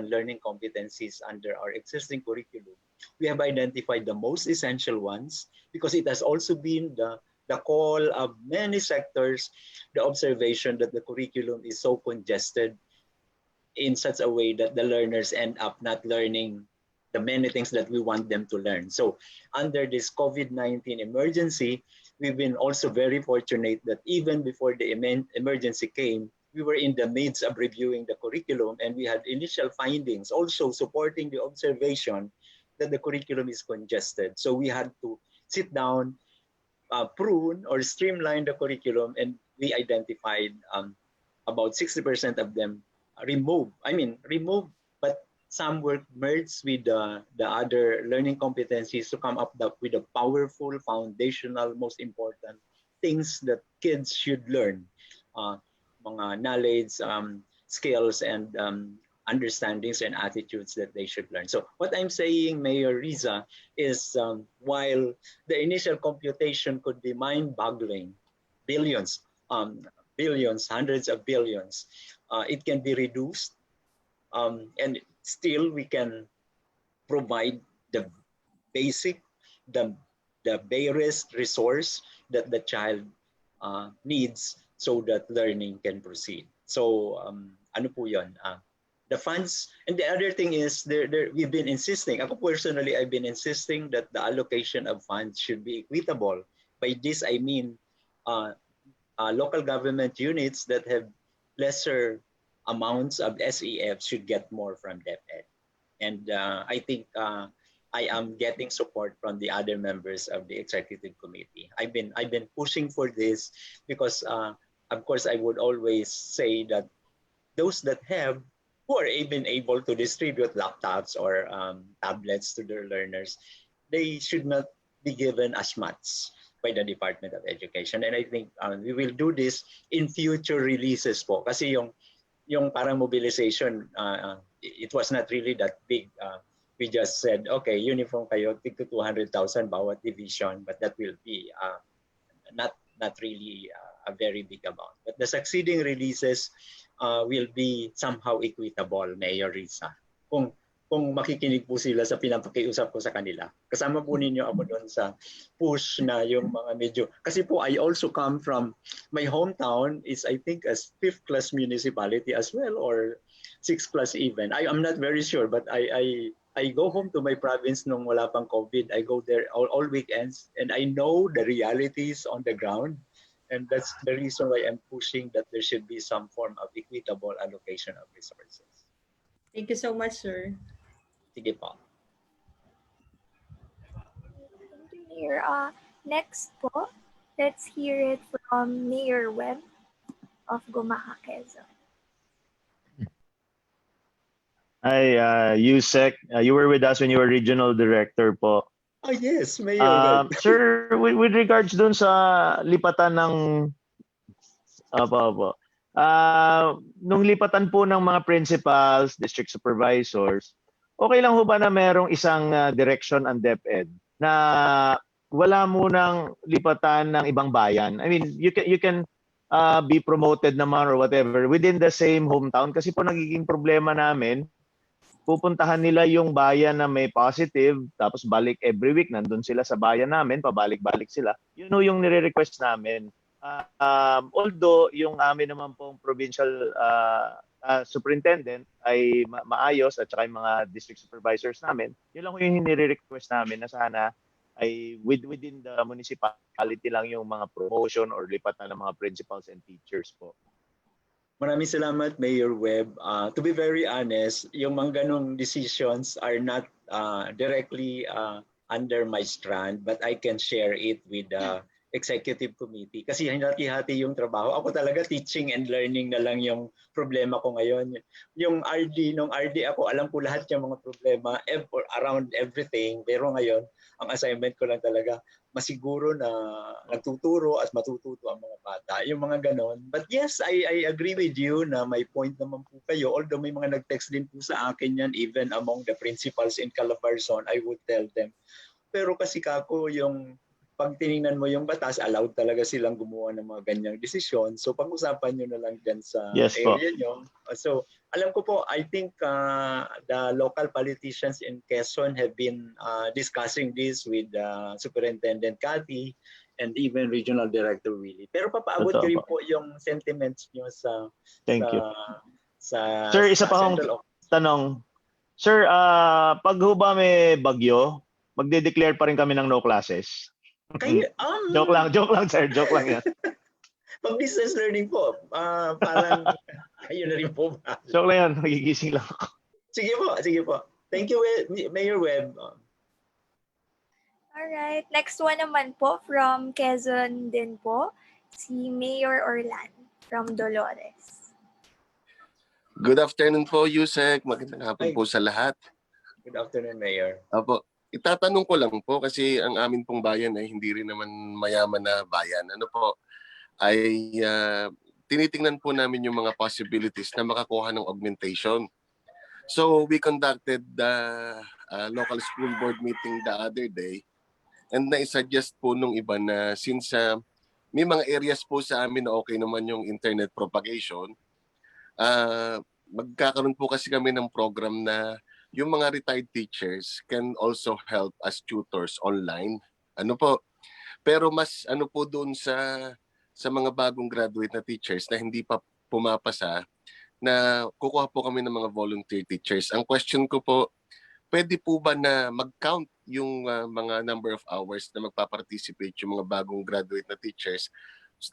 learning competencies under our existing curriculum. We have identified the most essential ones because it has also been the call of many sectors, the observation that the curriculum is so congested in such a way that the learners end up not learning the many things that we want them to learn. So under this COVID-19 emergency, we've been also very fortunate that even before the emergency came, we were in the midst of reviewing the curriculum and we had initial findings also supporting the observation that the curriculum is congested. So we had to sit down, prune or streamline the curriculum, and we identified about 60% of them removed. But some were merged with the other learning competencies to come up with a powerful, foundational, most important things that kids should learn. Mga knowledge, skills, and understandings and attitudes that they should learn. So what I'm saying, Mayor Riza, is while the initial computation could be mind-boggling, billions, billions, hundreds of billions, it can be reduced, and still we can provide the basic, the barest resource that the child needs so that learning can proceed. So ano po yun? The funds, and the other thing is we've been insisting, ako personally, I've been insisting that the allocation of funds should be equitable. By this, I mean local government units that have lesser amounts of SEF should get more from DepEd. And I think I am getting support from the other members of the executive committee. I've been pushing for this because, of course, I would always say that those that have, who are even able to distribute laptops or tablets to their learners, they should not be given as much by the Department of Education. And I think we will do this in future releases po. Kasi yung parang mobilization, it was not really that big. We just said, okay, uniform kayo, tig to 200,000 bawat division, but that will be not really a very big amount. But the succeeding releases will be somehow equitable, Mayor Risa. Kung makikinig po sila sa pinapakiusap ko sa kanila. Kasama po ninyo ako doon sa push na yung mga medyo, kasi po I also come from, my hometown is I think a 5th class municipality as well, or 6th class even. I'm not very sure, but I go home to my province nung wala pang COVID. I go there all weekends and I know the realities on the ground. And that's the reason why I'm pushing that there should be some form of equitable allocation of resources. Thank you so much, sir. Sige po. Thank you, Mayor. Next po, let's hear it from Mayor Webb of Gumaha, Quezon. Hi, Yusek. You were with us when you were regional director po. Oh yes, Mayor Webb. Sir, with regards dun sa lipatan ng Opo. Nung lipatan po ng mga principals, district supervisors, okay lang ho ba na merong isang direction ang DepEd na wala munang lipatan ng ibang bayan? I mean, you can be promoted naman or whatever within the same hometown kasi po nagiging problema namin, pupuntahan nila yung bayan na may positive, tapos balik every week, nandun sila sa bayan namin, pabalik-balik sila. Yun o yung nire-request namin. Although yung amin naman pong provincial superintendent ay maayos at saka yung mga district supervisors namin, yun lang yung nire-request namin na sana ay within the municipality lang yung mga promotion or lipatan ng mga principals and teachers po. Maraming salamat, Mayor Webb. To be very honest, yung mga ganong decisions are not directly under my strand, but I can share it with the executive committee kasi hinati-hati yung trabaho. Ako talaga teaching and learning na lang yung problema ko ngayon. Yung nung RD ako, alam ko lahat yung mga problema around everything. Pero ngayon, ang assignment ko lang talaga, masiguro na nagtuturo at matututo ang mga bata. Yung mga ganon. But yes, I agree with you na may point naman po kayo. Although may mga nag-text din po sa akin yan, even among the principals in Calabarzon, I would tell them. Pero kasi kako yung pag tiningnan mo yung batas, allowed talaga silang gumawa ng mga ganyang desisyon. So pag-usapan nyo na lang dyan sa area nyo. So alam ko po, I think the local politicians in Quezon have been discussing this with Superintendent Cathy and even Regional Director Willie. Pero papaabot ko rin po yung sentiments nyo sa Thank you. Sa Sir, isa pa akong tanong. Sir, pag ho ba may bagyo, magde-declare pa rin kami ng no classes? Joke lang sir, joke lang yan. Pag distance learning po, parang ayun na rin po ba? Joke lang yan, magigising lang ako. Sige po. Thank you, Mayor Webb. Alright, next one naman po from Quezon din po, si Mayor Orlan from Dolores. Good afternoon po, Yusek. Magandang hapon po sa lahat. Good afternoon, Mayor. Opo. Itatanong ko lang po kasi ang amin pong bayan ay hindi rin naman mayaman na bayan. Ano po, ay tinitingnan po namin yung mga possibilities na makakuha ng augmentation. So we conducted the local school board meeting the other day and na-suggest po nung iba na since may mga areas po sa amin na okay naman yung internet propagation, magkakaroon po kasi kami ng program na yung mga retired teachers can also help as tutors online. Ano po? Pero mas ano po doon sa mga bagong graduate na teachers na hindi pa pumapasa, na kukuha po kami ng mga volunteer teachers. Ang question ko po, pwede po ba na mag-count yung mga number of hours na magpa-participate yung mga bagong graduate na teachers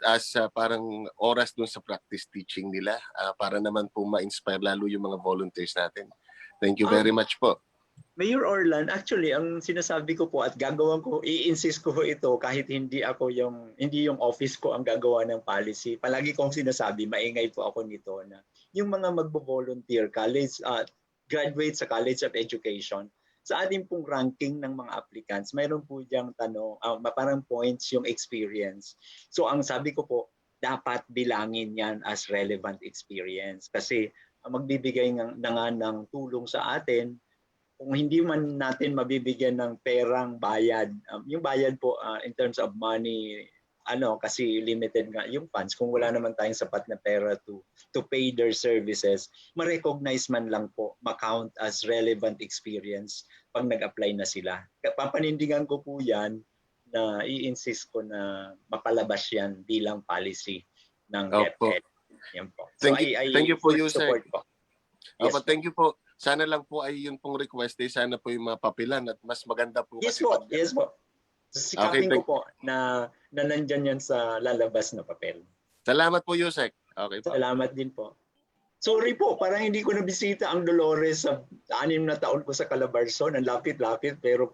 as parang oras doon sa practice teaching nila para naman po ma-inspire lalo yung mga volunteers natin? Thank you very much po. Mayor Orlan, actually, ang sinasabi ko po at gagawin ko, i-insist ko ito kahit hindi yung office ko ang gagawa ng policy. Palagi kong sinasabi, maingay po ako nito na yung mga magbo-volunteer college graduate sa College of Education, sa ating pong ranking ng mga applicants, mayroon po diyang tanong, parang points yung experience. So ang sabi ko po, dapat bilangin yan as relevant experience kasi magbibigay na nga ng tulong sa atin kung hindi man natin mabibigyan ng perang bayad. Yung bayad po in terms of money, kasi limited nga yung funds. Kung wala naman tayong sapat na pera to pay their services, ma-recognize man lang po, ma-count as relevant experience pag nag-apply na sila. Papanindigan ko po yan na i-insist ko na mapalabas yan bilang policy ng DepEd. Yan po. So thank you po, Yusek. Yes, thank you po. Sana lang po ay yun pong request sana po yung mapapilan at mas maganda po. Yes po. Sikapin ko po na na nandyan yan sa lalabas na papel. Salamat po, Yusek. Okay po. Salamat din po. Sorry po, parang hindi ko nabisita ang Dolores sa 6 na taon ko sa Calabarzon. Ang lapit-lapit, pero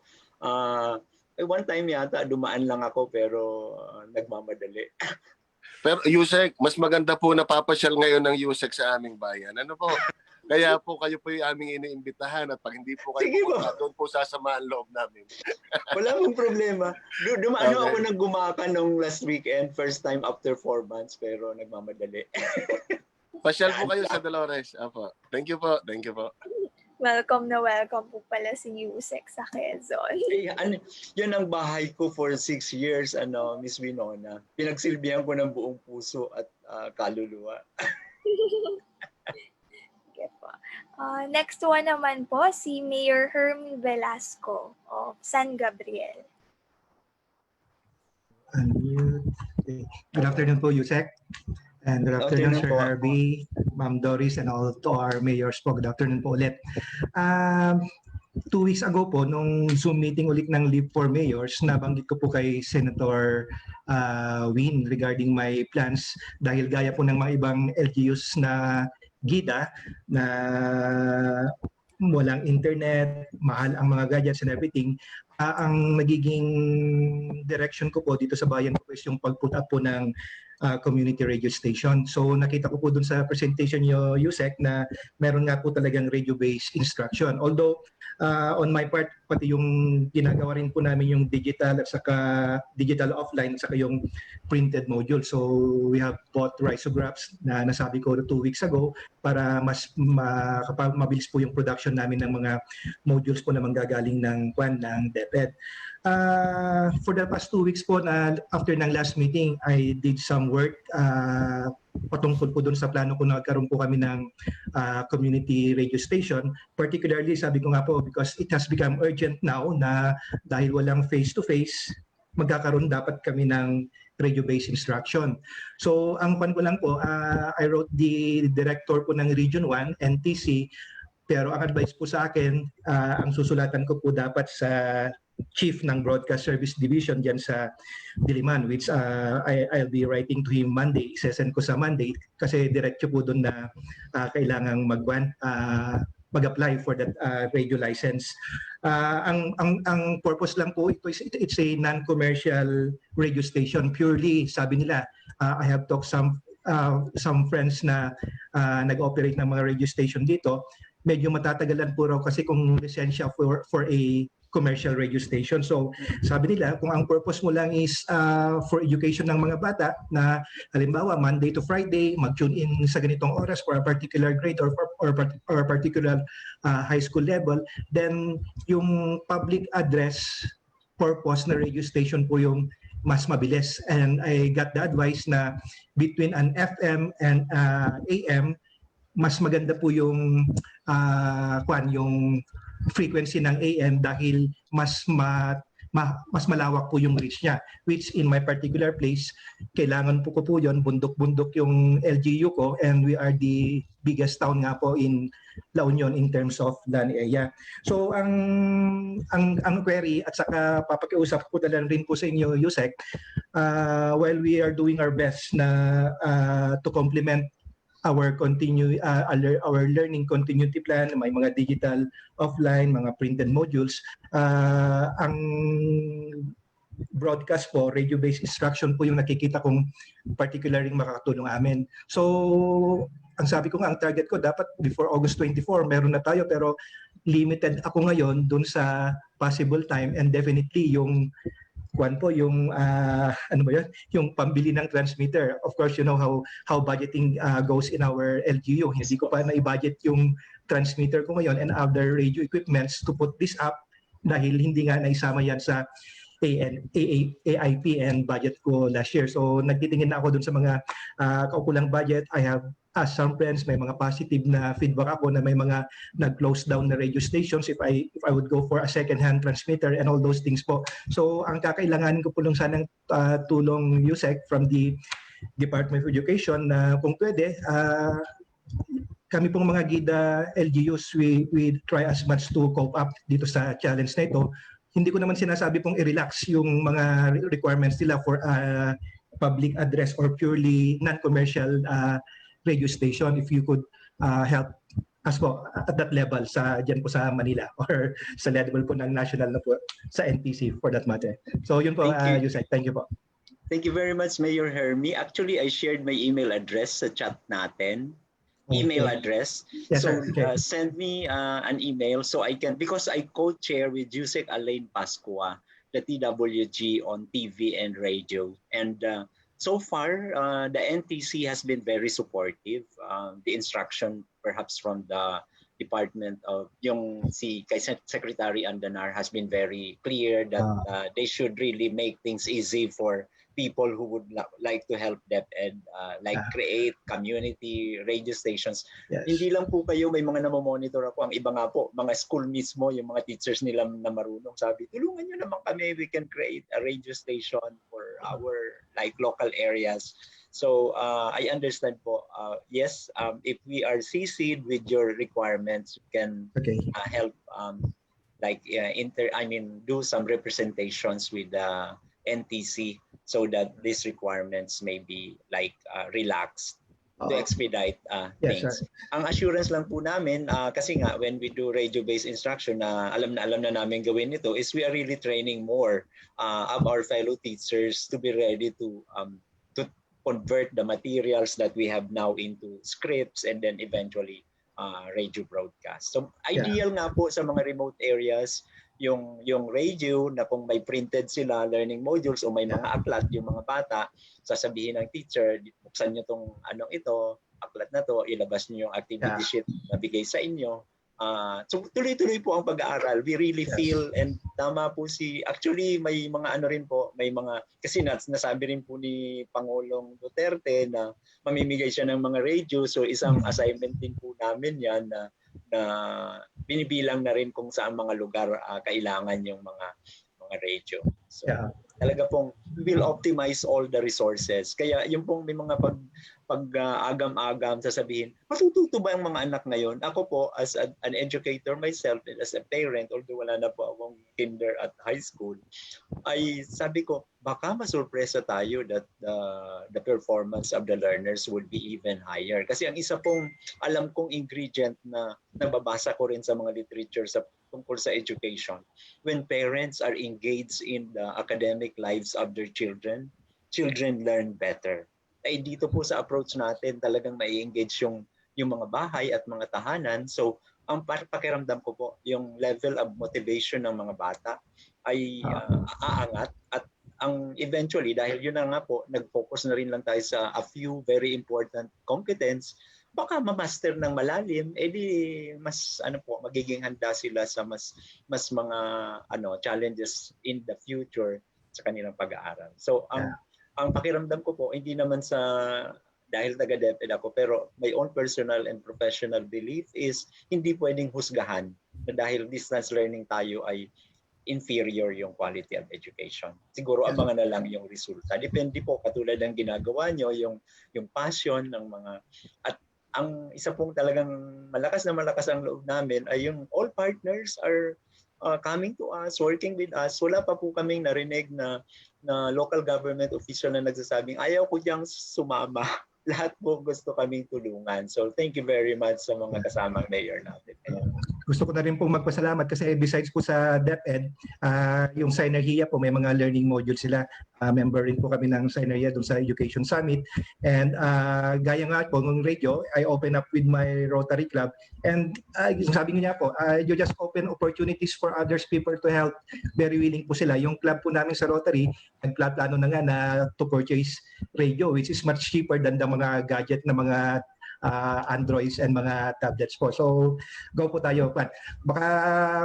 one time yata dumaan lang ako, pero nagmamadali. Pero Yusek, mas maganda po na papasyal ngayon ng Yusek sa aming bayan. Ano po? Kaya po kayo po yung aming iniimbitahan at pag hindi po kayo Sige po. pumunta, doon po sasama ang loob namin. Wala mong problema. Dumaan Okay. ako nang gumaka nung last weekend, first time after 4 months, pero nagmamadali. Pasyal po kayo sa Dolores. Apo. Thank you po. Thank you po. Welcome na welcome po pala si Yusek sa Quezon. Yun ang bahay ko for 6 years, Miss Winona. Pinagsilbihan ko ng buong puso at kaluluwa. Okay po. Next one naman po, si Mayor Hermie Velasco of San Gabriel. Unmute. Okay. Good afternoon po, Yusek. And good afternoon, Afternoon Sir po. Harvey, Ma'am Doris, and all to our mayors po. Good afternoon po ulit. 2 weeks ago po, nung Zoom meeting ulit ng Leap for Mayors, nabanggit ko po kay Senator Win regarding my plans dahil gaya po ng mga ibang LGUs na gida na walang internet, mahal ang mga gadgets and everything, ang nagiging direction ko po dito sa bayan ko is yung pag-put up po ng community radio station. So nakita ko po dun sa presentation niyo, Yusek, na meron nga po talagang radio-based instruction. Although on my part, pati yung ginagawa rin po namin yung digital at saka digital offline at saka yung printed module. So we have bought risographs na nasabi ko 2 weeks ago para mas mabilis po yung production namin ng mga modules po na manggagaling ng DepEd. For the past 2 weeks po na after ng last meeting, I did some work patungkol po doon sa plano ko na nagkaroon po kami ng community radio station. Particularly, sabi ko nga po, because it has become urgent now na dahil walang face-to-face, magkakaroon dapat kami ng radio-based instruction. So, ang pan ko lang po, I wrote the director po ng Region 1, NTC, pero ang advice po sa akin, ang susulatan ko po dapat sa chief ng Broadcast Service Division dyan sa Diliman, which I'll be writing to him Monday. Isesend ko sa Monday kasi diretso po doon na kailangang mag-apply for that radio license. Ang purpose lang po, it's a non-commercial radio station. Purely, sabi nila, I have talked some friends na nag-operate ng mga radio station dito. Medyo matatagalan po raw kasi kung lisensya for a commercial radio station. So sabi nila, kung ang purpose mo lang is for education ng mga bata na halimbawa Monday to Friday, mag-tune in sa ganitong oras for a particular grade or a particular high school level, then yung public address purpose na radio station po yung mas mabilis. And I got the advice na between an FM and AM, mas maganda po yung yung frequency ng AM dahil mas malawak po yung reach niya, which in my particular place kailangan po ko po yun, bundok-bundok yung LGU ko, and we are the biggest town nga po in La Union in terms of land area. So ang query at saka papakiusap ko na rin po sa inyo, Yusek, while we are doing our best na to complement our learning continuity plan, may mga digital offline, mga printed modules, ang broadcast po, radio-based instruction po yung nakikita kong particularly makakatulong amin. So, ang sabi ko nga, ang target ko dapat before August 24, meron na tayo, pero limited ako ngayon dun sa possible time, and definitely yung yung yung pambili ng transmitter. Of course, you know how budgeting goes in our LGU. Hindi ko pa na-budget yung transmitter ko ngayon and other radio equipments to put this up dahil hindi nga naisama yan sa AIP and budget ko last year. So nagtitingin na ako dun sa mga kaukulang budget. I have asked some friends, may mga positive na feedback ako na may mga nag-close down na radio stations if I would go for a second-hand transmitter and all those things po. So ang kakailanganin ko po lang sanang tulong, Yusek, from the Department of Education na kung pwede, kami pong mga GIDA LGUs, we try as much to cope up dito sa challenge na ito hindi ko naman sinasabi pong i-relax yung mga requirements nila for public address or purely non-commercial radio station. If you could help us po at that level sa dyan po sa Manila or sa level po ng national na po sa NTC for that matter. So yun po, Thank you. Yusek. Thank you po. Thank you very much, Mayor Hermie. Actually, I shared my email address sa chat natin. Email Okay. address. Yes, So sir. Okay. send me an email so I can, because I co-chair with Yusek Alain Pascua, the TWG on TV and radio. And so far, the NTC has been very supportive. The instruction perhaps from the Department of yung si kay Secretary Andanar has been very clear that they should really make things easy for people who would like to help DepEd, like create community radio stations. Yes. Hindi lang po kayo, may mga namomonitor ako. Ang iba nga po, mga school mismo, yung mga teachers nila na marunong, sabi, tulungan nyo naman kami, we can create a radio station for our like local areas. So I understand po, yes, if we are CC'd with your requirements, we can help do some representations with the NTC so that these requirements may be like relaxed to expedite Yes, things. sir. Ang assurance lang po namin, kasi nga when we do radio-based instruction, alam na namin gawin ito, is we are really training more of our fellow teachers to be ready to convert the materials that we have now into scripts and then eventually radio broadcast. So ideal nga po sa mga remote areas yung radio na kung may printed sila learning modules o may mga aklat yung mga bata, sasabihin ng teacher, buksan nyo tong anong ito, aklat na to, ilabas nyo yung activity sheet na bigay sa inyo. So tuloy-tuloy po ang pag-aaral. We really feel, and tama po actually may mga ano rin po, may mga, kasi nasabi rin po ni Pangulong Duterte na mamimigay siya ng mga radio, so isang assignment din po namin yan na binibilang na rin kung saan mga lugar kailangan yung mga radio. So talaga pong we will optimize all the resources. Kaya yung pong may mga pag-agam-agam sasabihin, matututo ba ang mga anak ngayon? Ako po as an educator myself and as a parent, although wala na po akong kinder at high school, ay sabi ko, baka masurpresa tayo that the performance of the learners would be even higher. Kasi ang isa pong alam kong ingredient na nababasa ko rin sa mga literature tungkol sa education, when parents are engaged in the academic lives of their children learn better. Ay dito po sa approach natin talagang mai-engage yung mga bahay at mga tahanan. So ang pakiramdam ko po, yung level of motivation ng mga bata ay aangat at ang eventually dahil yun na nga po, nag-focus na rin lang tayo sa a few very important competence, baka ma-master ng malalim, edi mas magiging handa sila sa mas mga challenges in the future sa kanilang pag-aaral. So ang pakiramdam ko po, hindi naman dahil taga-DepEd ako, pero my own personal and professional belief is hindi pwedeng husgahan na dahil distance learning tayo ay inferior yung quality of education. Siguro abangan na lang yung resulta. Depende po, katulad ng ginagawa nyo, yung passion ng mga, at ang isa pong talagang malakas ang loob namin ay yung all partners are coming to us, working with us. Wala pa po kaming narinig na local government official na nagsasabing, ayaw ko diyang sumama. Lahat po gusto kaming tulungan. So thank you very much sa mga kasamang mayor natin. Gusto ko na rin pong magpasalamat kasi besides po sa DepEd, yung Synergia po may mga learning modules sila. Member rin po kami ng Synergia doon sa Education Summit. And gaya nga po ng radio, I open up with my Rotary Club. And sabi niya po, you just open opportunities for others people to help. Very willing po sila. Yung club po namin sa Rotary, nagplano na nga na to purchase radio which is much cheaper than the mga gadget na mga Androids and mga tablets po. So, go po tayo. Baka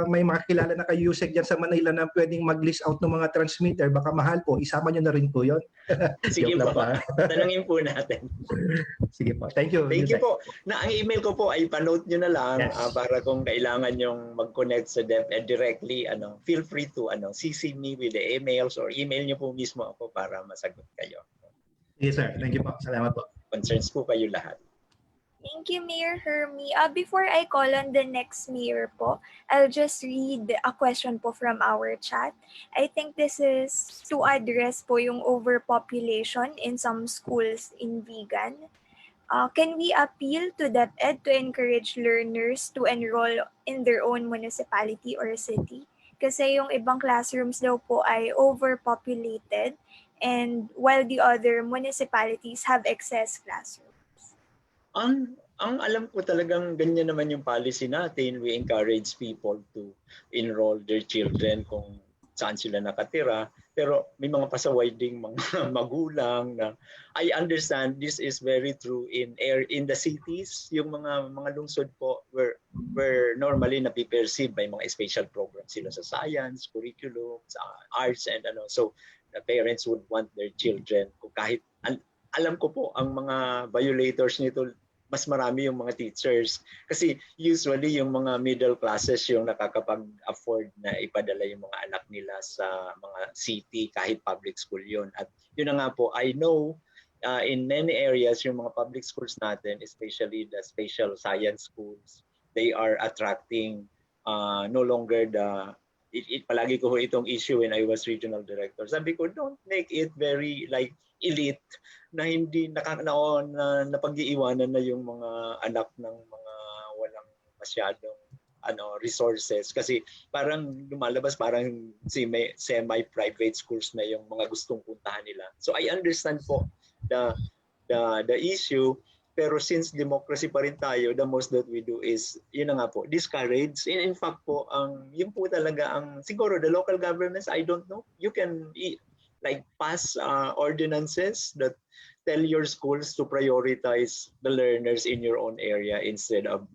may mga kilala na kayo Yusek dyan sa Manila na pwedeng mag-list out ng mga transmitter. Baka mahal po. Isama nyo na rin po yun. Sige po. Tanungin po natin. Sige po. Thank you. Thank you Yusek. po. Ang email ko po ay panote nyo na lang para kung kailangan yung mag-connect sa DepEd directly, feel free to CC me with the emails or email nyo po mismo ako para masagot kayo. Yes, sir. Thank you po. Salamat po. Concerns po kayo lahat. Thank you, Mayor Hermie. Before I call on the next mayor po, I'll just read a question po from our chat. I think this is to address po yung overpopulation in some schools in Vigan. Can we appeal to DepEd to encourage learners to enroll in their own municipality or city? Kasi yung ibang classrooms daw po ay overpopulated and while the other municipalities have excess classrooms. Ang alam ko talagang ganyan naman yung policy natin. We encourage people to enroll their children kung saan sila nakatira. Pero may mga pasaway ding mga magulang na I understand this is very true in the cities, yung mga lungsod po where normally napiperceive may mga special programs sila sa science, curriculum, sa arts and ano. So the parents would want their children kung kahit alam ko po ang mga violators nito mas marami yung mga teachers. Kasi usually yung mga middle classes yung nakakapag-afford na ipadala yung mga anak nila sa mga city kahit public school yun. At yun na nga po, I know in many areas yung mga public schools natin, especially the special science schools, they are attracting no longer palagi ko itong issue when I was regional director. Sabi ko, don't make it very like elite na hindi napag-iiwanan na yung mga anak ng mga walang masyadong resources kasi parang lumalabas parang semi-private schools na yung mga gustong puntahan nila. So I understand po the issue, pero since democracy pa rin tayo, the most that we do is yun na nga po, discourage. In fact po, yun po talaga siguro the local governments, I don't know, you can like pass ordinances that tell your schools to prioritize the learners in your own area instead of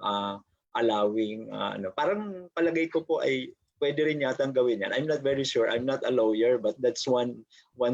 allowing parang palagay ko po ay pwede rin yatang gawin yan. I'm not very sure. I'm not a lawyer, but that's one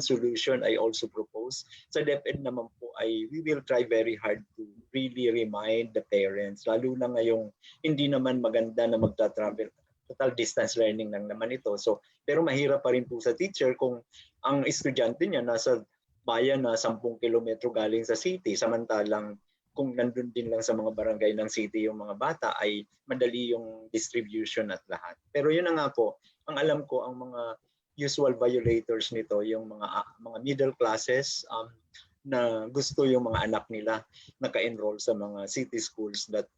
solution I also propose. Sa DepEd naman po ay we will try very hard to really remind the parents, lalo na ngayong hindi naman maganda na magta-travel. Total distance learning lang naman ito. So, pero mahirap pa rin po sa teacher kung ang estudyante niya nasa bayan na 10 kilometro galing sa city, samantalang kung nandun din lang sa mga barangay ng city yung mga bata ay madali yung distribution at lahat. Pero yun na nga po, ang alam ko ang mga usual violators nito yung mga middle classes na gusto yung mga anak nila naka-enroll sa mga city schools that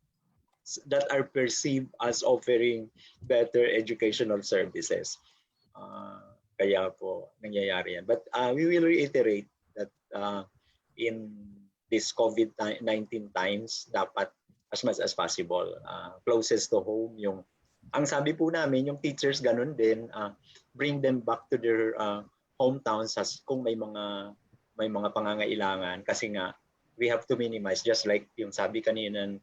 are perceived as offering better educational services. Kaya po nangyayari yan. But we will reiterate that in this COVID-19 times, dapat as much as possible, closest to home. Ang sabi po namin, yung teachers ganun din, bring them back to their hometowns kung may mga pangangailangan. Kasi nga, we have to minimize, just like yung sabi kanina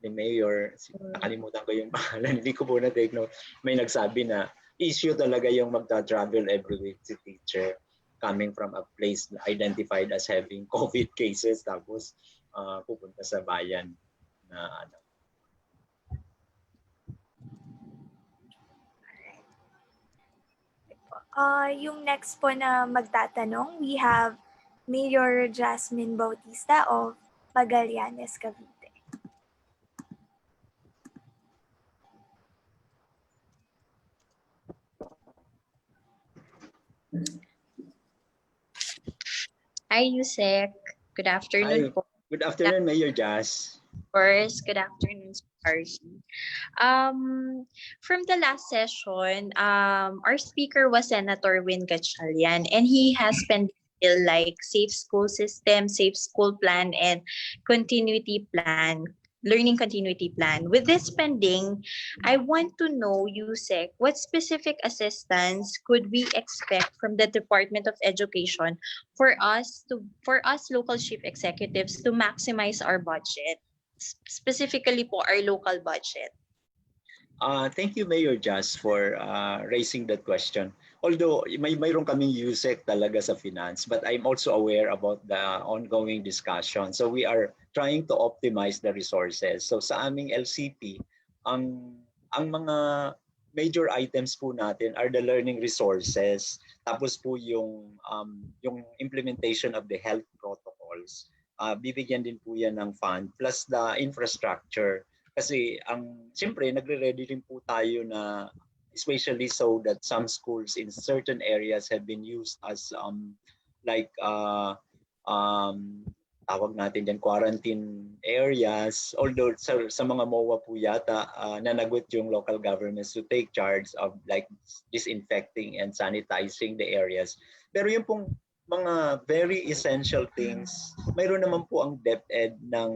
ni Mayor, nakalimutan ko yung pangalan, hindi ko po na-take note, may nagsabi na issue talaga yung magta-travel every week si teacher coming from a place identified as having COVID cases tapos pupunta sa bayan na Yung next po na magtatanong, we have Mayor Jasmine Bautista of Magallanes, Cavite. Hi, Yusek. Good afternoon po. Good afternoon, Mayor Jas. Of course, good afternoon, Archie. From the last session, our speaker was Senator Win Gatchalian, and he has spent like safe school system, safe school plan, and continuity plan, learning continuity plan. With this spending, I want to know, Yusek, what specific assistance could we expect from the Department of Education for us local chief executives to maximize our budget, specifically for our local budget? Thank you, Mayor Jas, for raising that question. Although mayroon kaming USEC talaga sa finance, but I'm also aware about the ongoing discussion. So we are trying to optimize the resources. So sa aming LCP, ang mga major items po natin are the learning resources, tapos po yung implementation of the health protocols, bibigyan din po yan ng fund plus the infrastructure. Kasi siyempre nagre-ready din po tayo na especially so that some schools in certain areas have been used as like tawag natin din quarantine areas, although sa mga MOA po yata nanagot yung local governments to take charge of like disinfecting and sanitizing the areas. Pero yung pong mga very essential things, mayroon naman po ang DepEd ng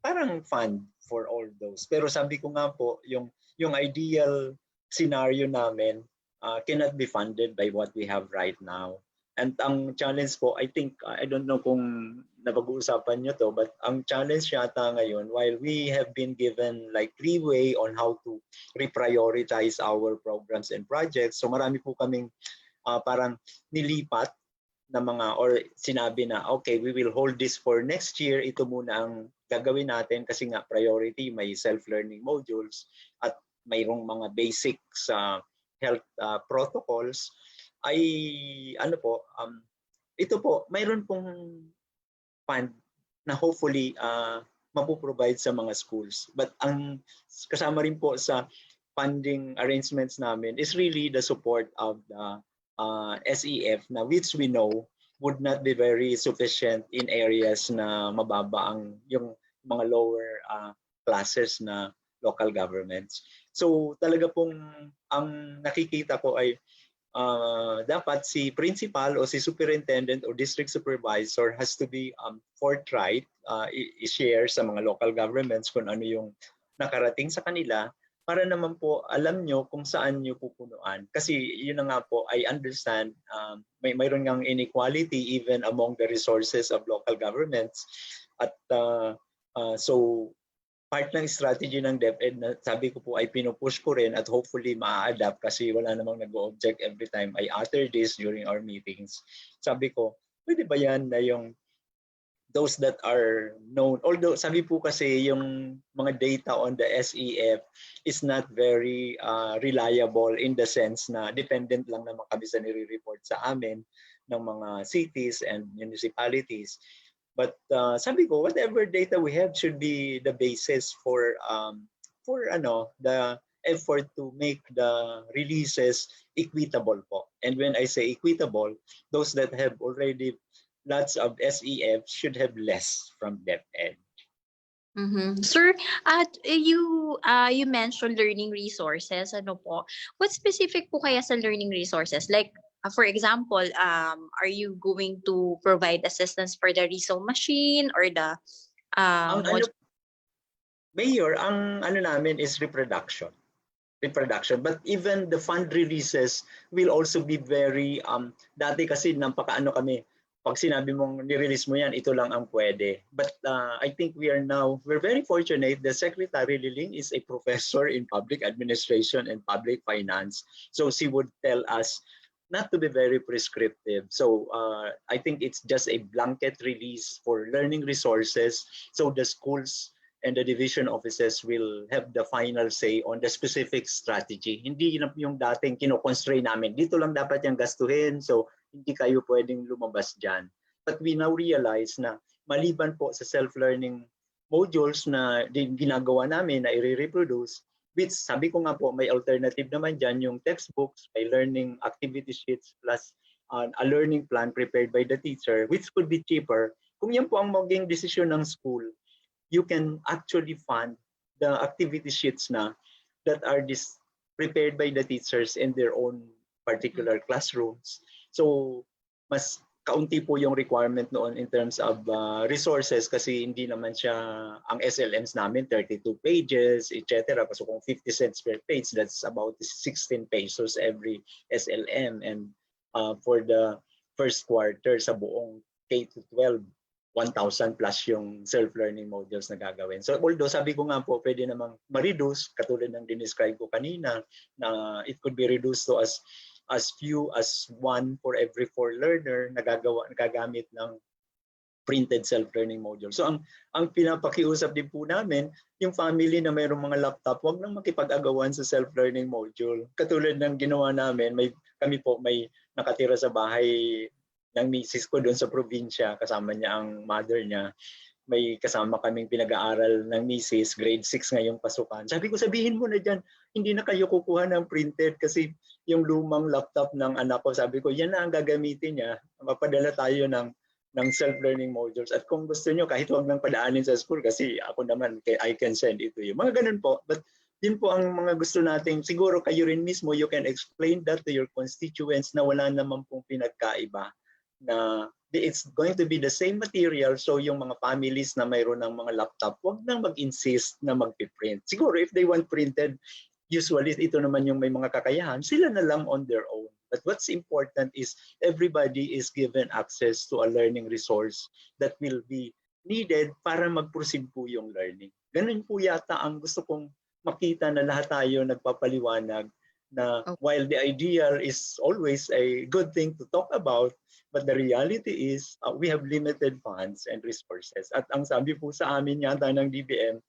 parang fund for all those. Pero sabi ko nga po, yung ideal scenario namin cannot be funded by what we have right now. And ang challenge po, I think, I don't know kung napag-uusapan nyo to, but ang challenge yata ngayon, while we have been given like leeway on how to reprioritize our programs and projects, so marami po kaming parang nilipat na mga or sinabi na, okay, we will hold this for next year. Ito muna ang gagawin natin kasi nga priority, may self-learning modules at mayroong mga basics health protocols. Ay ito po, mayroon pong fund na hopefully mapoprovide sa mga schools. But ang kasama rin po sa funding arrangements namin is really the support of the SEF na which we know would not be very sufficient in areas na mababa yung mga lower classes na local governments. So talaga pong ang nakikita ko ay dapat si principal o si superintendent o district supervisor has to be forthright, i-share sa mga local governments kung ano yung nakarating sa kanila para naman po alam nyo kung saan nyo pupunuan. Kasi yun na nga po, I understand mayroon ngang inequality even among the resources of local governments. At so part ng strategy ng DepEd na sabi ko po ay pinupush ko rin at hopefully ma-adapt kasi wala namang nag-object every time I utter this during our meetings. Sabi ko, pwede ba yan na yung those that are known, although sabi po kasi yung mga data on the SEF is not very reliable in the sense na dependent lang naman kami sa nire-report sa amin ng mga cities and municipalities. But sabi ko, whatever data we have should be the basis for the effort to make the releases equitable po. And when I say equitable, those that have already lots of SEF should have less from DepEd. Mm-hmm. Sir, you mentioned learning resources. Ano po? What specific po kaya sa learning resources? Like, for example, are you going to provide assistance for the resale machine or the Mayor, ang namin is reproduction. But even the fund releases will also be very dati kasi nampakaano kami. Pag sinabi mong ni-release mo yan, ito lang ang pwede. But I think we're very fortunate. The Secretary Liling is a professor in public administration and public finance. So she would tell us not to be very prescriptive. So I think it's just a blanket release for learning resources. So the schools and the division offices will have the final say on the specific strategy. Hindi yung dating kino-constrain namin. Dito lang dapat yung gastuhin. So hindi kayo pwedeng lumabas dyan. But we now realize na maliban po sa self-learning modules na ginagawa namin na i-reproduce, which sabi ko nga po may alternative naman dyan yung textbooks, may learning activity sheets plus a learning plan prepared by the teacher, which could be cheaper. Kung yan po ang maging desisyon ng school, you can actually fund the activity sheets na that are prepared by the teachers in their own particular classrooms. So mas kaunti po yung requirement noon in terms of resources kasi hindi naman siya, ang SLMs namin 32 pages, etc. So kung 50 cents per page, that's about 16 pesos every SLM. And for the first quarter sa buong K-12, 1,000 plus yung self-learning modules na gagawin. So although sabi ko nga po, pwede namang ma-reduce, katulad ng dinescribe ko kanina, na it could be reduced to as few as 1 for every 4 learner na gagamit ng printed self-learning module. So ang pinapakiusap din po namin, yung family na mayroong mga laptop, wag nang makipag-agawan sa self-learning module. Katulad ng ginawa namin, kami po may nakatira sa bahay ng misis ko doon sa probinsya, kasama niya ang mother niya. May kasama kaming pinag-aaral ng misis, grade 6 ngayong pasukan. Sabi ko, sabihin mo na dyan, hindi na kayo kukuha ng printed kasi yung lumang laptop ng anak ko, sabi ko, yan na ang gagamitin niya. Mapadala tayo ng self-learning modules. At kung gusto nyo, kahit huwag nang padaanin sa school kasi ako naman, I can send it to you. Mga ganun po. But yun po ang mga gusto natin. Siguro kayo rin mismo, you can explain that to your constituents na wala naman pong pinagkaiba, na it's going to be the same material. So yung mga families na mayroon ng mga laptop, wag nang mag-insist na mag-print. Siguro if they want printed, usually ito naman yung may mga kakayahan, sila na lang on their own. But what's important is everybody is given access to a learning resource that will be needed para mag-proceed po yung learning. Ganun po yata ang gusto kong makita, na lahat tayo nagpapaliwanag na while the ideal is always a good thing to talk about, but the reality is we have limited funds and resources. At ang sabi po sa amin yata ng DBM,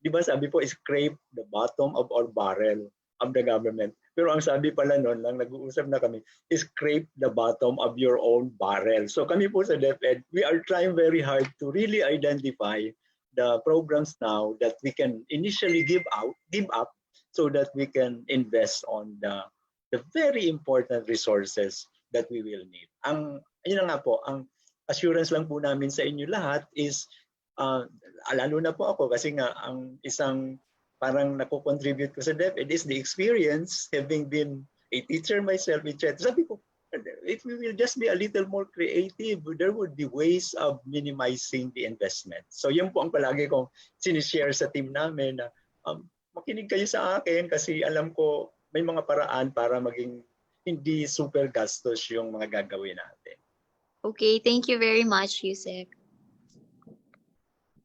di ba sabi po, scrape the bottom of our barrel of the government. Pero ang sabi pala noon, lang nag-uusap na kami, scrape the bottom of your own barrel. So kami po sa DepEd, we are trying very hard to really identify the programs now that we can initially give up, so that we can invest on the very important resources that we will need. Yun nga po, ang assurance lang po namin sa inyo lahat is, lalo na po ako kasi nga ang isang parang nako-contribute ko sa DepEd is the experience, having been a teacher myself, etc. Sabi ko, if we will just be a little more creative, there would be ways of minimizing the investment. So yun po ang palagi kong sinishare sa team namin, na makinig kayo sa akin kasi alam ko may mga paraan para maging hindi super gastos yung mga gagawin natin. Okay, thank you very much, Yusek.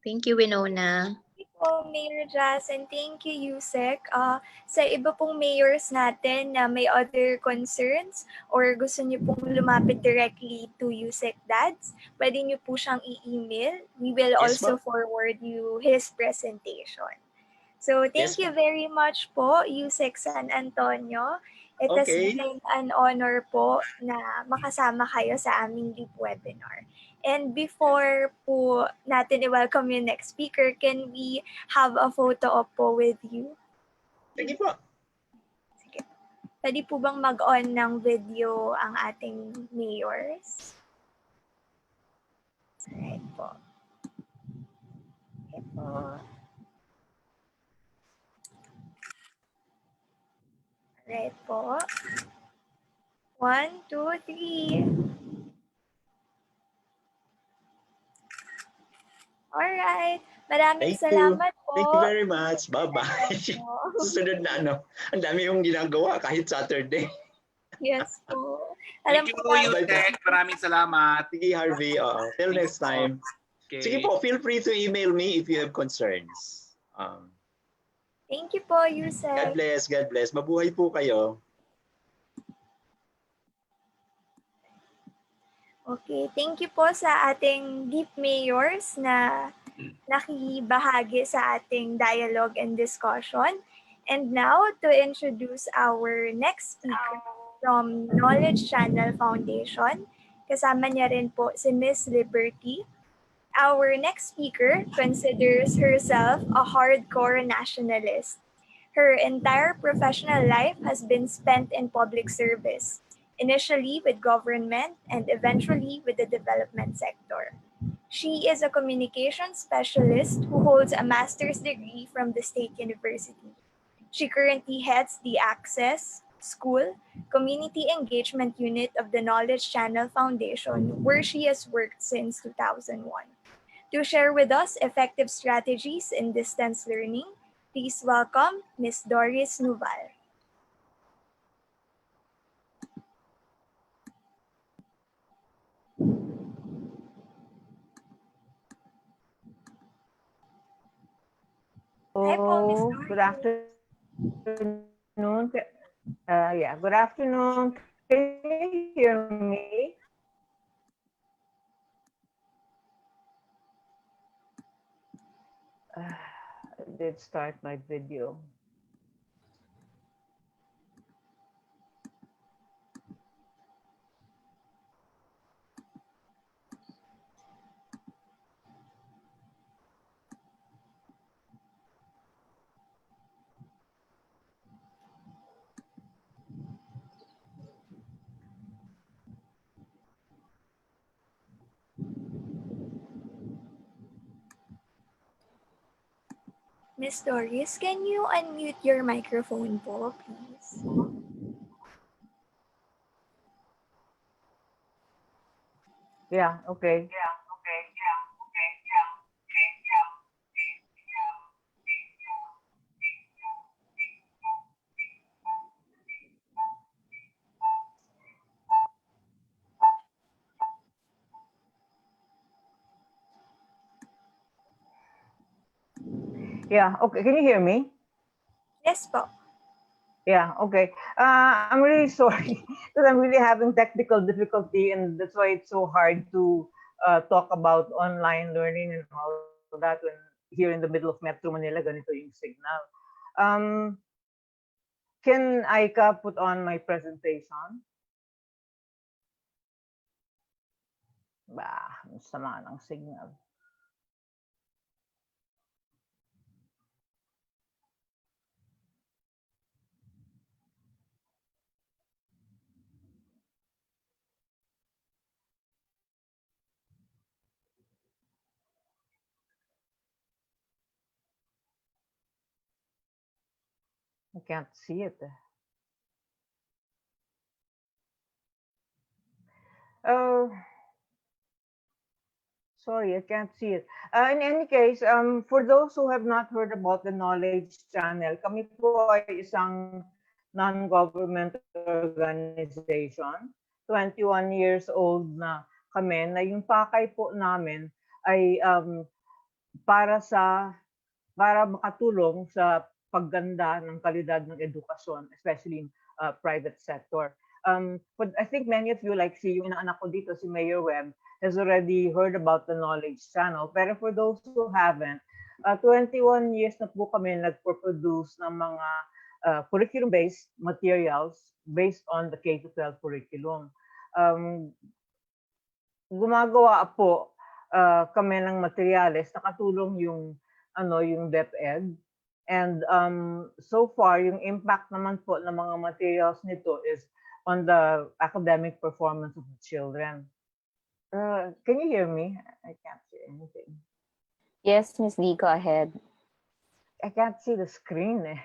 Thank you, Winona. Thank you po, Mayor Jazz, and thank you, Yusek. Sa iba pong mayors natin na may other concerns or gusto niyo pong lumapit directly to Yusek Dads, pwede niyo po siyang i-email. We will also forward you his presentation. So thank you very much po, Yusek San Antonio. It has been an honor po na makasama kayo sa aming deep webinar. And before po natin i-welcome yung next speaker, can we have a photo op po with you? Sige po. Sige. Pwede po bang mag-on ng video ang ating mayors? Alright po. Okay po. Right po. 1, 2, 3. Alright. Maraming salamat po. Thank you very much. Bye-bye. Susunod na ang dami yung ginagawa kahit Saturday. Yes po. Thank you, Yusek. Maraming salamat. Sige, Harvey. Till next time. Okay. Sige po, feel free to email me if you have concerns. Thank you po, Yusek. God bless, God bless. Mabuhay po kayo. Okay, thank you po sa ating deep mayors na nakibahagi sa ating dialogue and discussion. And now, to introduce our next speaker from Knowledge Channel Foundation, kasama niya rin po si Miss Liberty. Our next speaker considers herself a hardcore nationalist. Her entire professional life has been spent in public service, initially with government and eventually with the development sector. She is a communications specialist who holds a master's degree from the State University. She currently heads the Access School Community Engagement Unit of the Knowledge Channel Foundation, where she has worked since 2001. To share with us effective strategies in distance learning, please welcome Ms. Doris Nuval. Hi po, Ms. Doris. Good afternoon. Good afternoon. Can you hear me? I did start my video. Miss Doris, can you unmute your microphone po, please? Yeah, okay. Yeah, okay. Can you hear me? Yes po. Yeah, okay. I'm really sorry because I'm really having technical difficulty, and that's why it's so hard to talk about online learning and all that when here in the middle of Metro Manila, ganito yung signal. Um, can I put on my presentation? Bah, ang sama ng signal. I can't see it. Oh, sorry, I can't see it. In any case, for those who have not heard about the Knowledge Channel, kami po ay isang non-government organization. 21 years old na kami, na yung pakay po namin ay para makatulong sa pagganda ng kalidad ng edukasyon, especially in private sector. But I think many of you, like si yung inaanak ko dito, si Mayor Webb, has already heard about the Knowledge Channel. Pero for those who haven't, 21 years na po kami nagpo-produce ng mga curriculum-based materials based on the K-12 curriculum. Gumagawa po kami ng materials, nakatulong yung DepEd. And so far, yung impact naman po ng mga materials nito is on the academic performance of the children. Can you hear me? I can't see anything. Yes, Miss D, go ahead. I can't see the screen eh.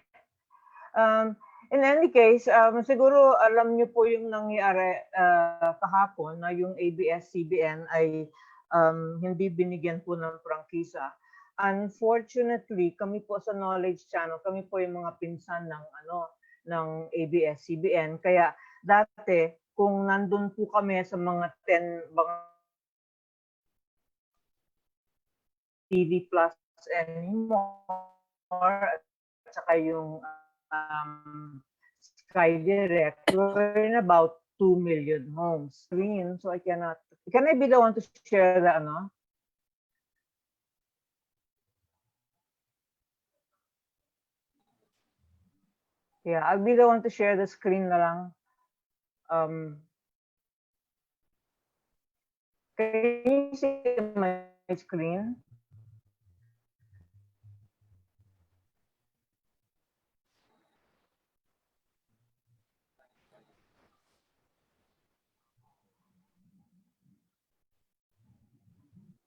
In any case, siguro alam niyo po yung nangyari kahapon na yung ABS-CBN ay hindi binigyan po ng prangkisa. Unfortunately, kami po sa Knowledge Channel, kami po yung mga pinsan ng ABS-CBN. Kaya dati, kung nandun po kami sa mga 10 TV Plus anymore, at saka yung Sky Direct, we're in about 2 million homes. So I cannot. Can I be the one to share the Yeah, I'll be the one to share the screen na lang. Can you see my screen?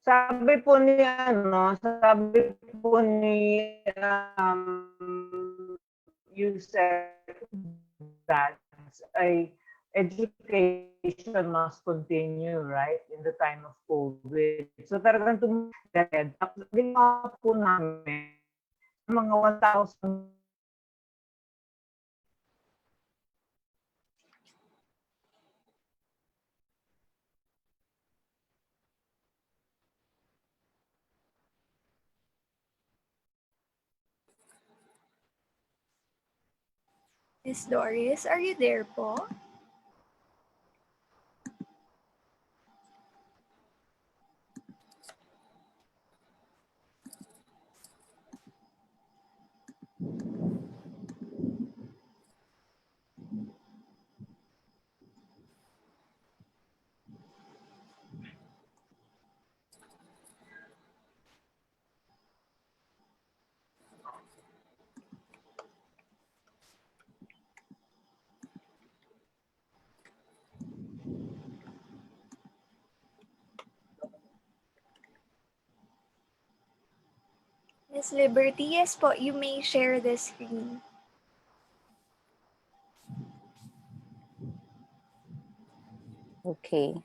Sabi po ni Yusef that education must continue, right, in the time of COVID. So talagang tumulad. Ginawa po namin mga 1,000 Miss Doris, are you there po? Miss Liberty, yes po, you may share the screen. Okay.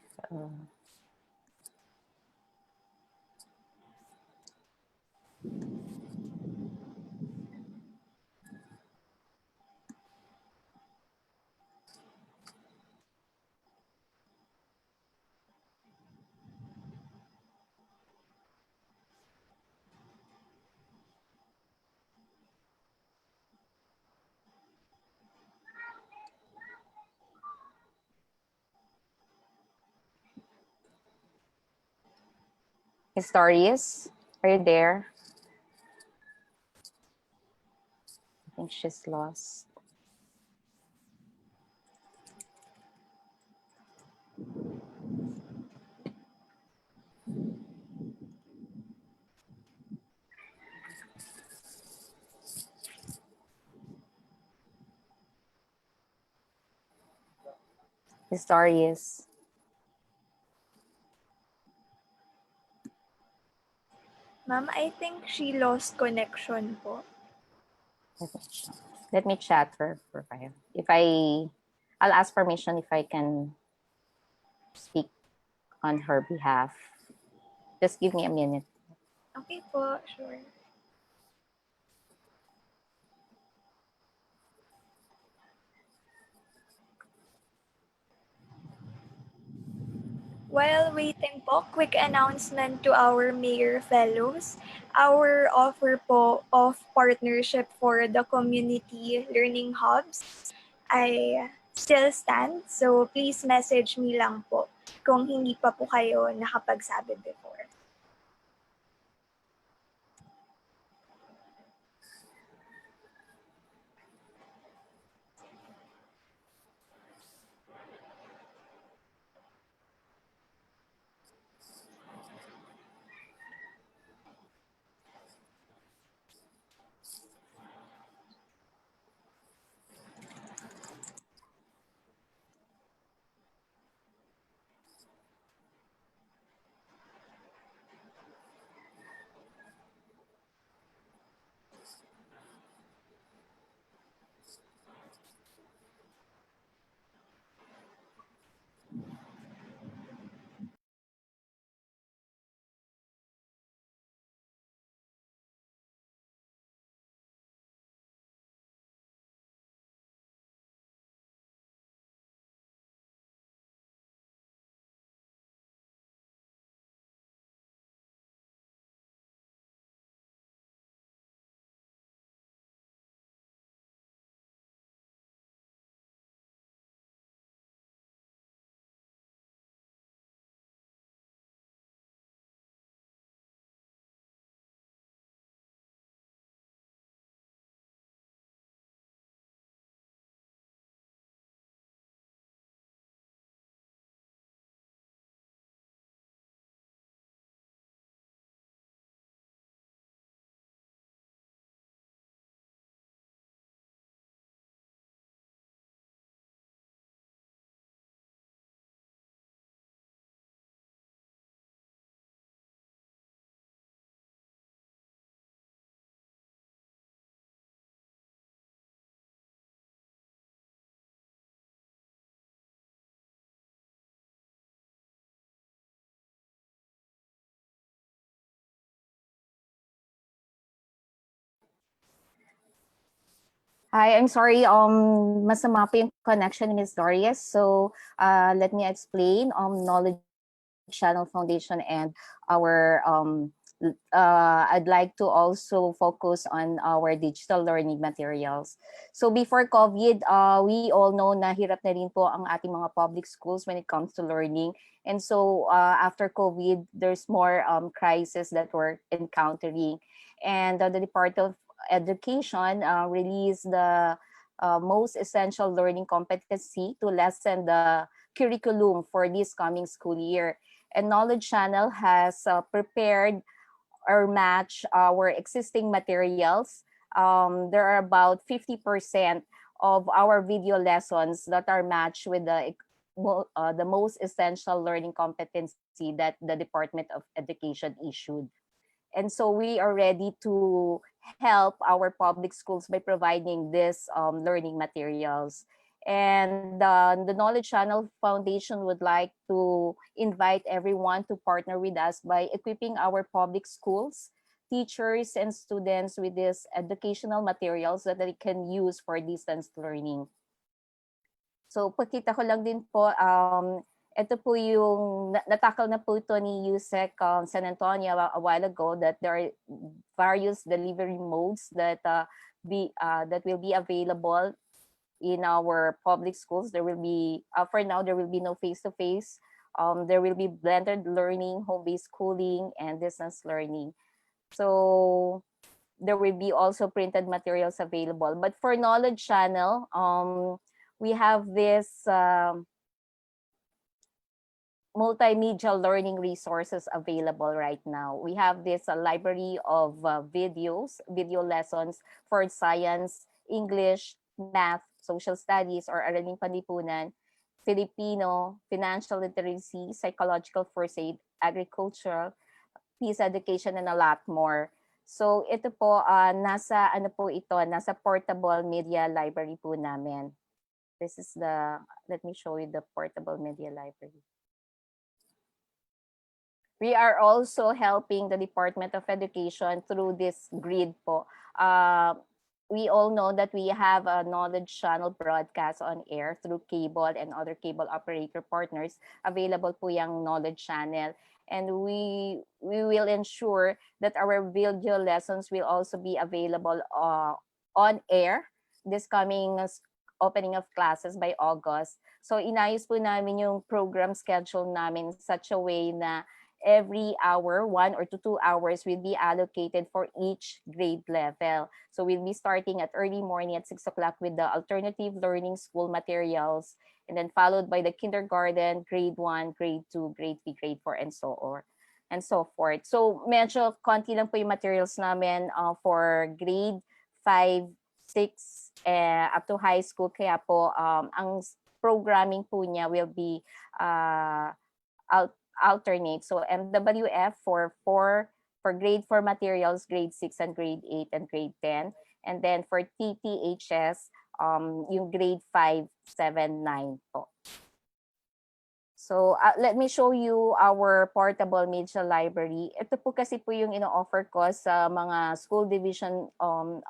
Historious, are you there? I think she's lost. Historious. Ma'am, I think she lost connection po. Let me chat her profile. I'll ask permission if I can speak on her behalf. Just give me a minute. Okay po, sure. While waiting po, quick announcement to our Mayor Fellows. Our offer po of partnership for the community learning hubs ay still stands. So please message me lang po kung hindi pa po kayo nakapagsabi before. Hi, I'm sorry. Masama po yung connection ni Ms. Darius. So, let me explain. Knowledge Channel Foundation and our I'd like to also focus on our digital learning materials. So before COVID, we all know na hirap na rin po ang ating mga public schools when it comes to learning. And so after COVID, there's more crisis that we're encountering. And the Department of Education released the most essential learning competency to lessen the curriculum for this coming school year. And Knowledge Channel has prepared or match our existing materials. There are about 50% of our video lessons that are matched with the most essential learning competency that the Department of Education issued. And so we are ready to help our public schools by providing this learning materials. And the Knowledge Channel Foundation would like to invite everyone to partner with us by equipping our public schools, teachers, and students with these educational materials that they can use for distance learning. So pakita ko lang din po, ito po yung natakal na po ito ni USEC San Antonio a while ago, that there are various delivery modes that will be available in our public schools. There will be, for now, there will be no face-to-face. There will be blended learning, home-based schooling, and distance learning. So there will be also printed materials available. But for Knowledge Channel, we have this multimedia learning resources available right now. We have this library of video lessons for science, English, math, social studies, or Araling Panlipunan, Filipino, financial literacy, psychological first aid, agricultural, peace education, and a lot more. So ito po, nasa portable media library po namin. This is let me show you the portable media library. We are also helping the Department of Education through this grid po. We all know that we have a Knowledge Channel broadcast on air through cable and other cable operator partners. Available po yung Knowledge Channel. And we will ensure that our video lessons will also be available on air this coming opening of classes by August. So inayos po namin yung program schedule namin such a way na every hour, 1 or 2 hours will be allocated for each grade level. So we'll be starting at early morning at 6 o'clock with the alternative learning school materials, and then followed by the kindergarten, grade 1, grade 2, grade 3, grade 4, and so on. And so forth. So medyo konti lang po yung materials namin for grade 5, 6, up to high school. Kaya po ang programming po niya will be alternate. So MWF for grade 4 materials, grade 6 and grade 8 and grade 10. And then for TTHS, yung grade 5, 7, 9 po. So let me show you our portable media library. Ito po kasi po yung ino-offer ko sa mga school division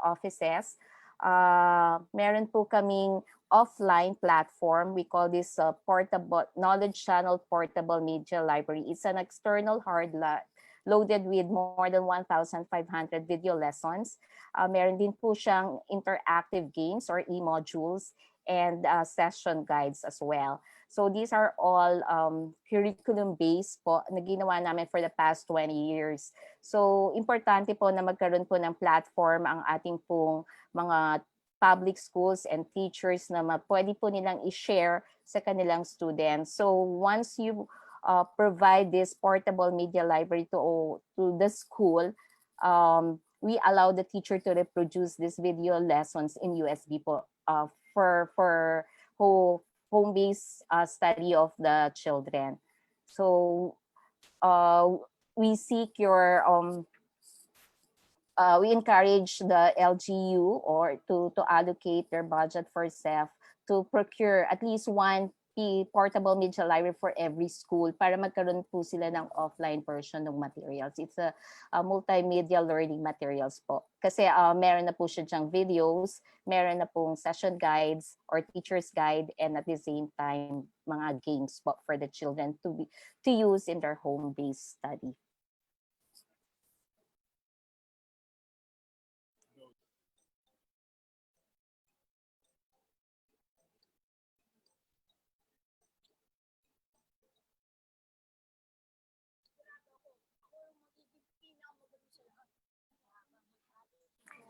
offices. Meron po kaming offline platform. We call this portable Knowledge Channel Portable Media Library. It's an external hard loaded with more than 1,500 video lessons. Meron din po siyang interactive games or e-modules and session guides as well. So these are all curriculum-based po na ginawa namin for the past 20 years. So importante po na magkaroon po ng platform ang ating pong mga public schools and teachers na pwede po nilang i-share sa kanilang students. So once you provide this portable media library to the school, we allow the teacher to reproduce these video lessons in USB po for home-based study of the children. So we seek your we encourage the LGU or to allocate their budget for SEF to procure at least one portable media library for every school para magkaroon po sila ng offline version ng materials. It's a multimedia learning materials po. Kasi meron na po siya dyang videos, meron na pong session guides or teacher's guide, and at the same time, mga games po for the children to use in their home-based study.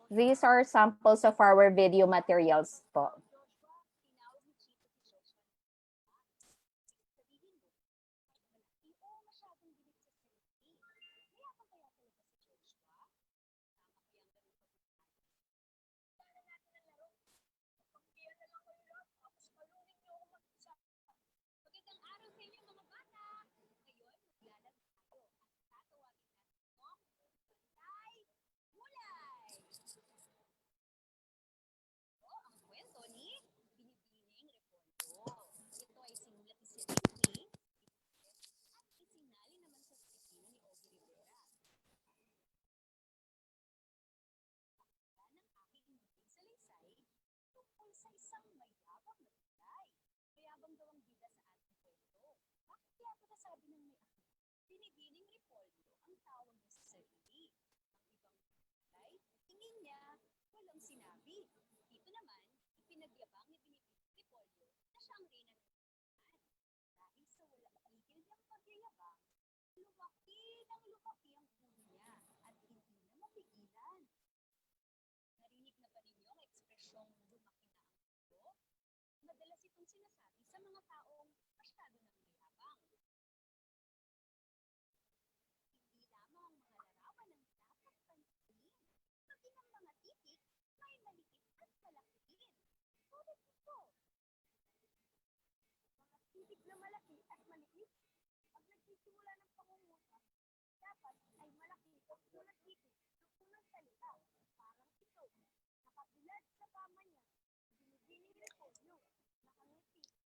These are samples of our video materials po.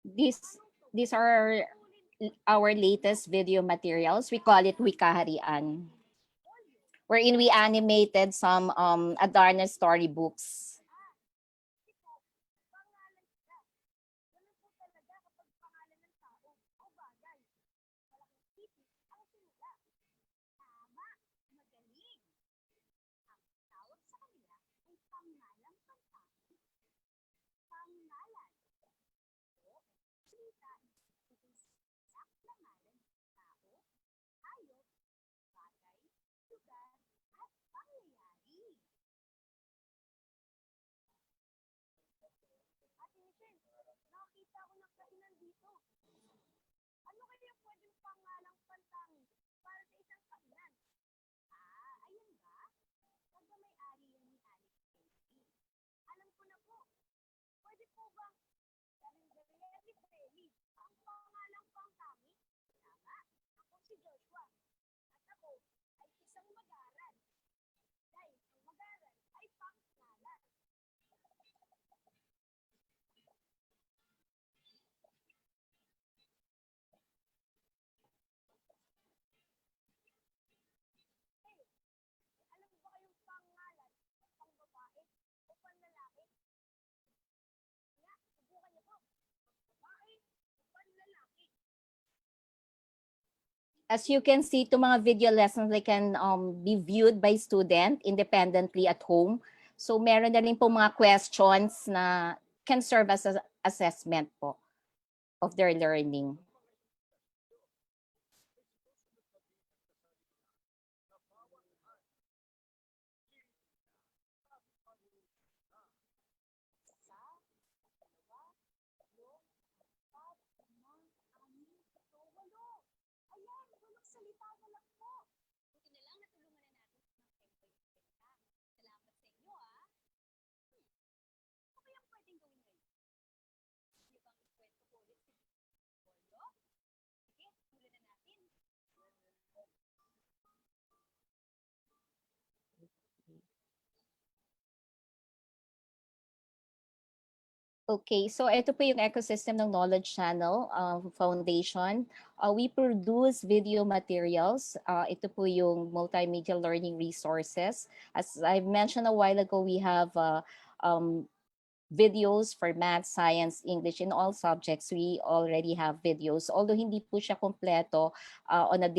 These are our latest video materials. We call it Wikaharian, wherein we animated some Adarna storybooks. As you can see, itong mga video lessons, they can be viewed by student independently at home. So meron na rin po mga questions na can serve as an assessment po of their learning. Okay, so ito po yung ecosystem ng Knowledge Channel Foundation. We produce video materials. Ito po yung multimedia learning resources. As I've mentioned a while ago, we have videos for math, science, English, in all subjects. We already have videos. Although hindi po siya kompleto on a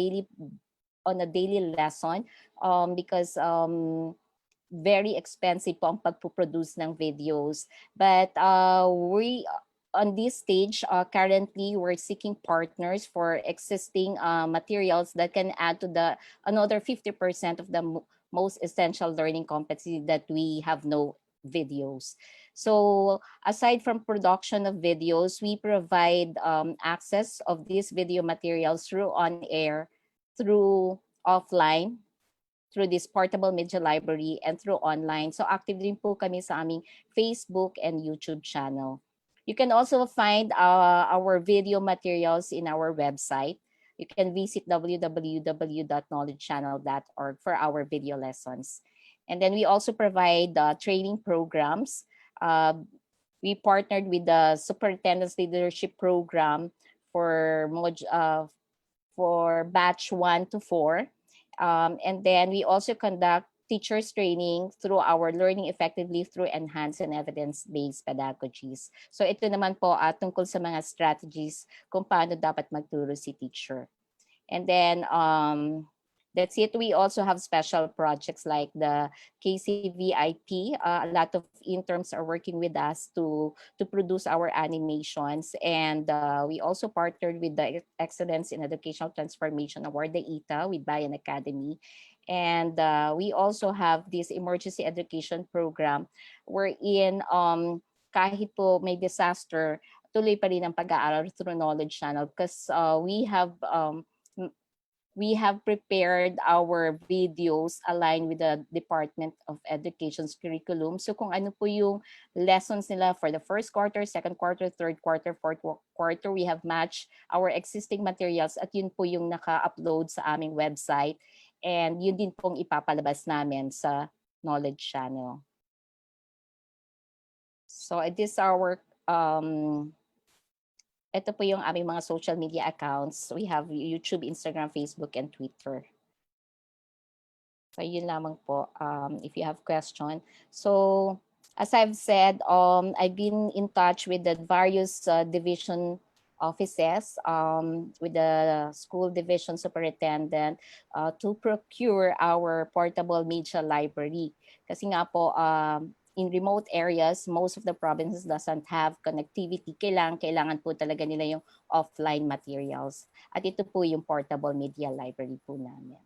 daily lesson because very expensive po ang pagpo-produce ng videos. But we, on this stage, currently we're seeking partners for existing materials that can add to the another 50% of the most essential learning competency that we have no videos. So aside from production of videos, we provide access of these video materials through on-air, through offline, through this portable media library, and through online. So active din po kami sa aming Facebook and YouTube channel. You can also find our video materials in our website. You can visit www.knowledgechannel.org for our video lessons. And then we also provide training programs. We partnered with the Superintendent's Leadership Program for batch 1 to 4. And then we also conduct teachers training through our learning effectively through enhanced and evidence-based pedagogies. So ito naman po tungkol sa mga strategies kung paano dapat magturo si teacher. And then that's it. We also have special projects like the KCVIP. A lot of interns are working with us to produce our animations. And we also partnered with the Excellence in Educational Transformation Award, the ETA, with Bayan Academy. And we also have this emergency education program wherein kahit po may disaster, tuloy pa rin ang pag-aaral through Knowledge Channel because we have prepared our videos aligned with the Department of Education's curriculum. So kung ano po yung lessons nila for the first quarter, second quarter, third quarter, fourth quarter, we have matched our existing materials at yun po yung naka-upload sa aming website. And yun din pong ipapalabas namin sa Knowledge Channel. So this is our ito po yung aming mga social media accounts. We have YouTube, Instagram, Facebook, and Twitter. So yun lamang po if you have question. So as I've said, I've been in touch with the various division offices, with the school division superintendent to procure our portable media library. Kasi nga po, in remote areas, most of the provinces doesn't have connectivity. Kailangan po talaga nila yung offline materials. At ito po yung portable media library po namin.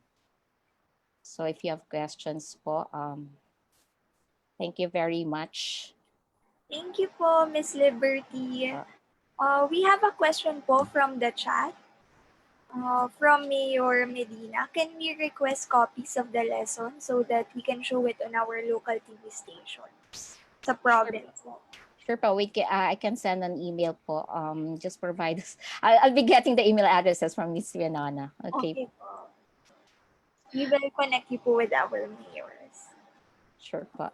So if you have questions po, thank you very much. Thank you po, Miss Liberty. We have a question po from the chat. From Mayor Medina, can we request copies of the lesson so that we can show it on our local TV stations sa province? Sure po, I can send an email po. Just provide us. I'll be getting the email addresses from Miss Vianana. Okay po. We will connect you po with our mayors. Sure po.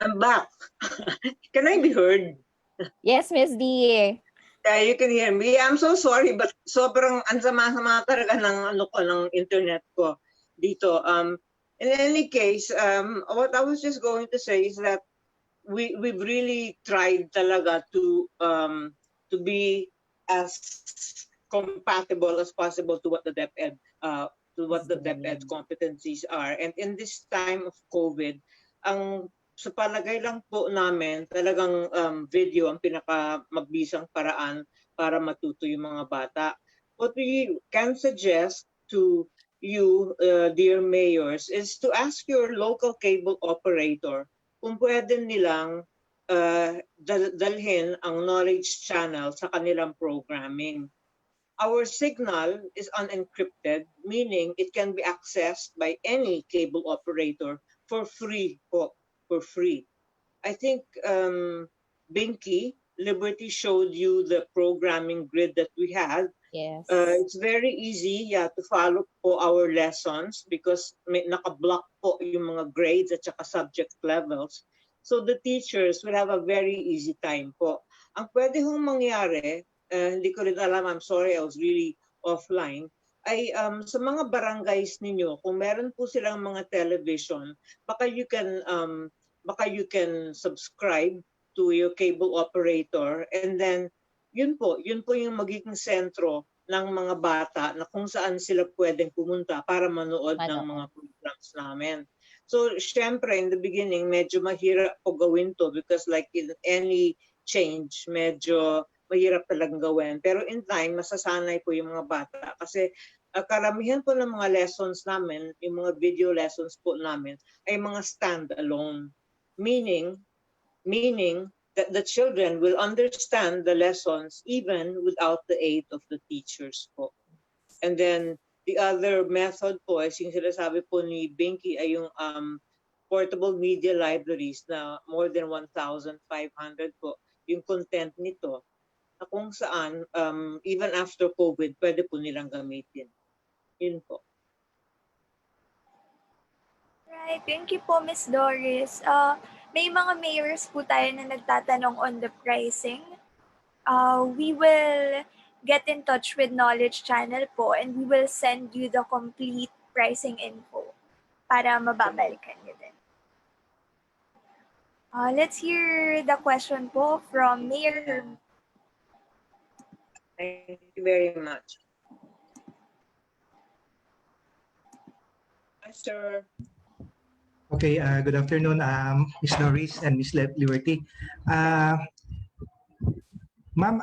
I'm back. Can I be heard? Yes, Miss D. Yeah, you can hear me. I'm so sorry, but sobrang ansama-sama talaga ng internet ko dito. In any case, what I was just going to say is that we've really tried talaga to be as compatible as possible to what the DepEd competencies are. And in this time of COVID, sa palagay lang po namin, talagang video ang pinakamabisang paraan para matuto yung mga bata. What we can suggest to you, dear mayors, is to ask your local cable operator kung pwede nilang dalhin ang knowledge channel sa kanilang programming. Our signal is unencrypted, meaning it can be accessed by any cable operator for free po. For free. I think Binky, Liberty showed you the programming grid that we had. Yes. It's very easy to follow po our lessons because naka-block po yung mga grades at saka subject levels. So the teachers will have a very easy time po. Ang pwede hong mangyari, hindi ko rin alam, I'm sorry, I was really offline, ay sa mga barangays ninyo, kung meron po silang mga television, baka you can subscribe to your cable operator, and then yun po yung magiging sentro ng mga bata na kung saan sila pwedeng pumunta para manood ng mga programs namin. So syempre in the beginning medyo mahirap po gawin to because like in any change medyo mahirap talagang gawin. Pero in time, masasanay po yung mga bata. Kasi karamihan po ng mga lessons namin, yung mga video lessons po namin, ay mga stand-alone. Meaning that the children will understand the lessons even without the aid of the teachers po. And then, the other method po, as yung sinasabi po ni Binky, ay yung portable media libraries na more than 1,500 po, yung content nito. Na kung saan, even after COVID, pwede po nilang gamitin. Yun po. Right. Thank you po, Miss Doris. May mga mayors po tayo na nagtatanong on the pricing. We will get in touch with Knowledge Channel po and we will send you the complete pricing info para mababalikan nyo din. Let's hear the question po from Mayor. Thank you very much. Sir. Okay, good afternoon, Ms. Norris and Ms. Liberty. Ma'am,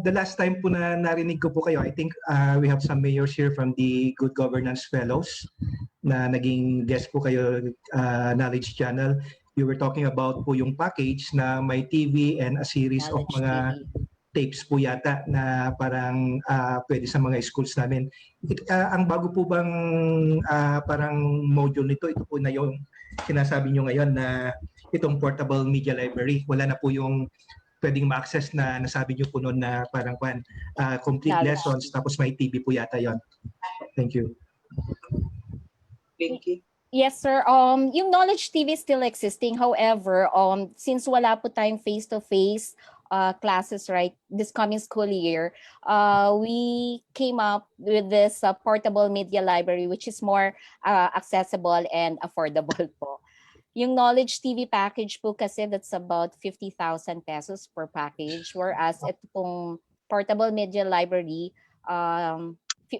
the last time po na narinig ko po kayo, I think we have some mayors here from the Good Governance Fellows na naging guest po kayo, Knowledge Channel. You were talking about po yung package na may TV and a series of Knowledge mga TV. tapes po yata na parang pwede sa mga schools namin. Ang bago po bang parang module nito, ito po na yung sinasabi nyo ngayon na itong portable media library. Wala na po yung pwedeng ma-access na nasabi nyo po noon na parang complete Knowledge lessons TV. tapos may TV po yata yon. Thank you. Thank you. Yes, sir. Yung Knowledge TV is still existing. However, since wala po tayong face-to-face classes, right, this coming school year, we came up with this portable media library, which is more accessible and affordable po. Yung Knowledge TV package po kasi that's about 50,000 pesos per package, whereas ito pong portable media library,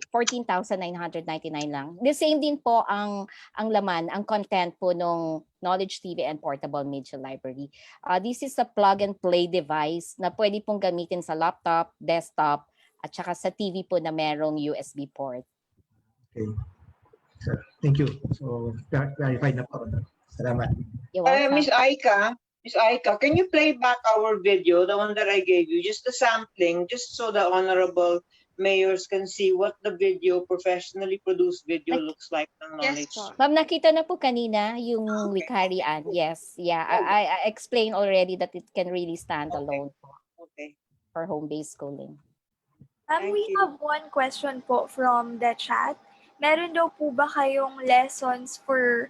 14,999 lang. The same din po ang laman, ang content po nung Knowledge TV and Portable Media Library. This is a plug and play device na pwede pong gamitin sa laptop, desktop, at saka sa TV po na merong USB port. Okay. So, thank you. So, clarified na po. Salamat. You're welcome. Miss Aika, can you play back our video, the one that I gave you, just the sampling, just so the honorable mayors can see what the video, professionally produced video looks like ng knowledge. Yes po. Ma'am, nakita na po kanina yung Wikarian. Yes, yeah. I explained already that it can really stand alone Okay. for home-based schooling. We have one question po from the chat. Meron daw po ba kayong lessons for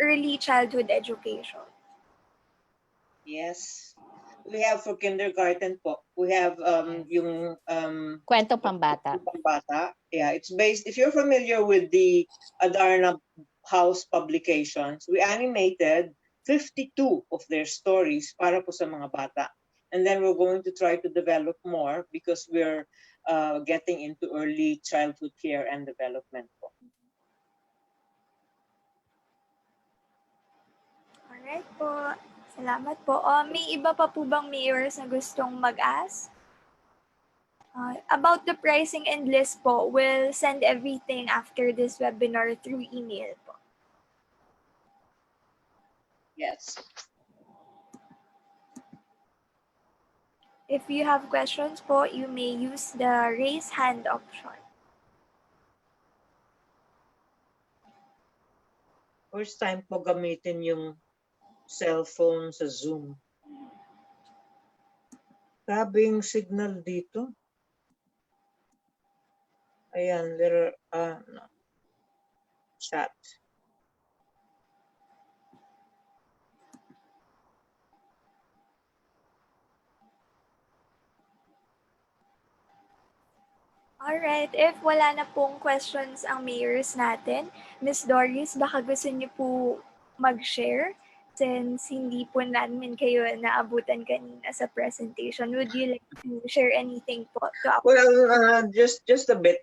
early childhood education? Yes. We have for kindergarten po. We have yung Kwento Pambata. Yeah, it's based, if you're familiar with the Adarna House publications, we animated 52 of their stories para po sa mga bata. And then we're going to try to develop more because we're getting into early childhood care and development po. Alright po. Salamat po. May iba pa po bang mayors na gustong mag-ask? About the pricing and list po, we'll send everything after this webinar through email po. Yes. If you have questions po, you may use the raise hand option. First time po gamitin yung cellphone sa Zoom. Grabe yung signal dito. Ayan, there are no. Chat. Alright, if wala na pong questions ang mayors natin, Ms. Doris, baka gusto niyo po mag-share since hindi po namin kayo naabutan kanina sa presentation. Would you like to share anything po to our... Well, just a bit.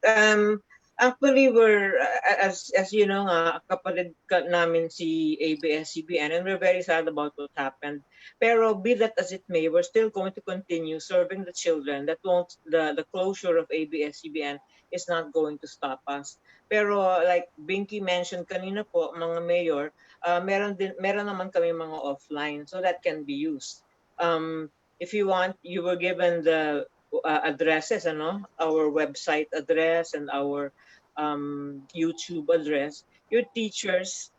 Actually, we're, as you know, kapatid namin si ABS-CBN, and we're very sad about what happened. Pero be that as it may, we're still going to continue serving the children. That won't, the closure of ABS-CBN is not going to stop us. Pero like Binky mentioned kanina po, mga mayor, meron naman kami mga offline, so that can be used. If you want, you were given the addresses, our website address and our YouTube address. Your teachers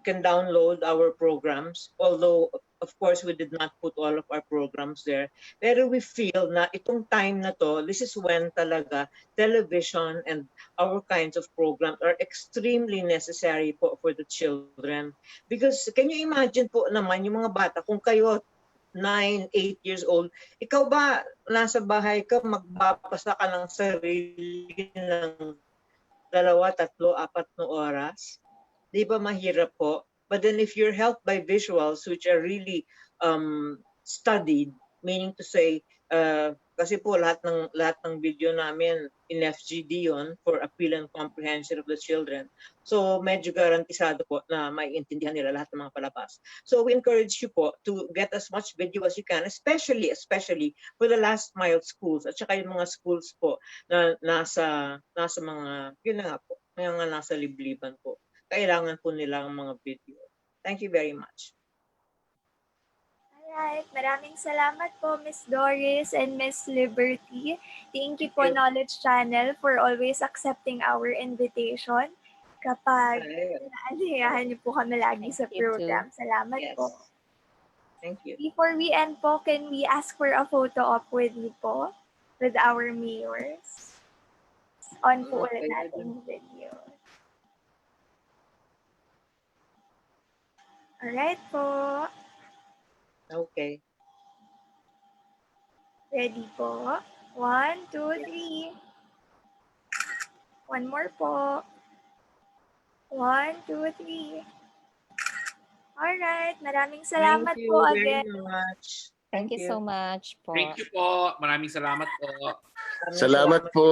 can download our programs, although of course we did not put all of our programs there. Pero we feel na itong time na to, this is when talaga television and our kinds of programs are extremely necessary po for the children. Because can you imagine po naman yung mga bata, kung kayo 9, 8 years old, ikaw ba nasa bahay ka, magbabasa ka ng sarili ng 2, 3, 4 na oras? Di ba mahirap po? But then if you're helped by visuals, which are really studied, meaning to say, kasi po lahat ng video namin in FGD yon for appeal and comprehension of the children. So medyo garantisado po na maiintindihan nila lahat ng mga palabas. So we encourage you po to get as much video as you can, especially for the last mile schools at saka yung mga schools po na nasa mga, yun na nga po, mga nasa libliban po. Kailangan po nila ang mga video. Thank you very much. Alright, maraming salamat po Miss Doris and Miss Liberty. Thank you po Thank you. Knowledge Channel for always accepting our invitation. Kapag inaanyayahan niyo po kami lagi sa program. Salamat po. Thank you. Before we end po, can we ask for a photo op with you po? With our mayors? On po ulit natin yung video. Alright po. Okay. Ready po? 1, 2, 3. One more po. 1, 2, 3. Alright, maraming salamat Thank you po very again. much. Thank you so much po. Thank you po. Maraming salamat po. Salamat po.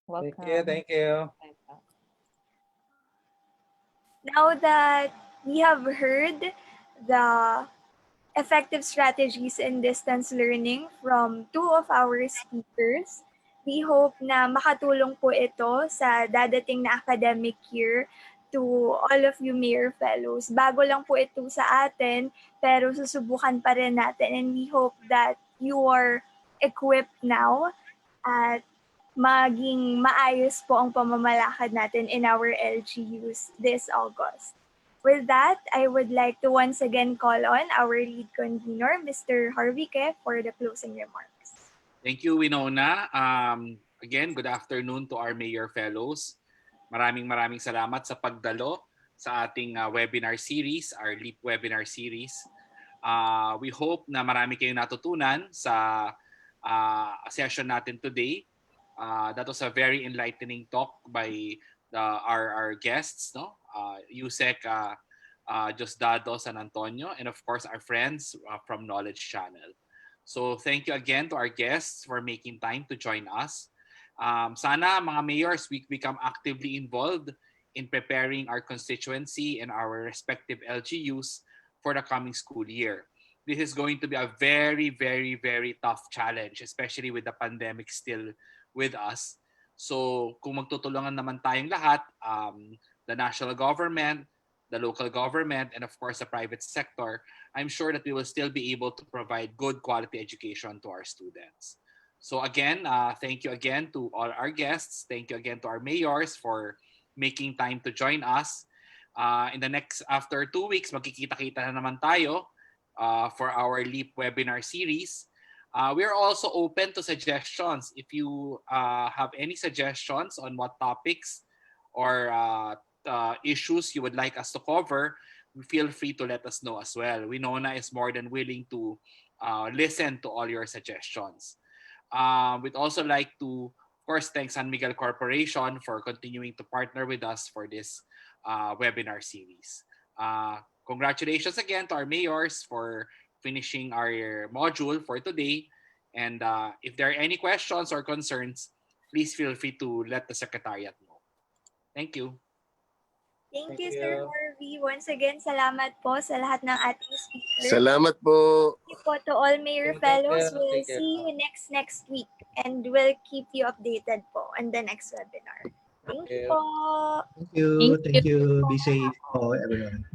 Welcome. Thank you. Now that we have heard the effective strategies in distance learning from 2 of our speakers, we hope na makatulong po ito sa dadating na academic year to all of you Mayor Fellows. Bago lang po ito sa atin, pero susubukan pa rin natin, and we hope that you are equipped now at maging maayos po ang pamamalakad natin in our LGUs this August. With that, I would like to once again call on our lead convener, Mr. Harvike, for the closing remarks. Thank you, Winona. Again, good afternoon to our Mayor Fellows. Maraming salamat sa pagdalo sa ating webinar series, our LEAP webinar series. We hope na marami kayong natutunan sa session natin today. That was a very enlightening talk by our guests, no? Yusek Diosdado San Antonio, and of course our friends from Knowledge Channel. So thank you again to our guests for making time to join us. Sana mga mayors, we become actively involved in preparing our constituency and our respective LGUs for the coming school year. This is going to be a very tough challenge, especially with the pandemic still with us. So kung magtutulungan naman tayong lahat, the national government, the local government, and of course the private sector, I'm sure that we will still be able to provide good quality education to our students. So again, thank you again to all our guests. Thank you again to our mayors for making time to join us. In the next, after 2 weeks, magkikita-kita na naman tayo for our LEAP webinar series. We are also open to suggestions. If you have any suggestions on what topics or issues you would like us to cover, feel free to let us know as well. Winona is more than willing to listen to all your suggestions. We'd also like to, of course, thank San Miguel Corporation for continuing to partner with us for this webinar series. Congratulations again to our mayors for finishing our module for today. And if there are any questions or concerns, please feel free to let the Secretariat know. Thank you. Thank you, Sir Harvey. Once again, salamat po sa lahat ng ating speakers. Salamat po. Thank you po to all Mayor Fellows. We'll see you next week, and we'll keep you updated po on the next webinar. Thank you po. Thank you. Be safe, everyone.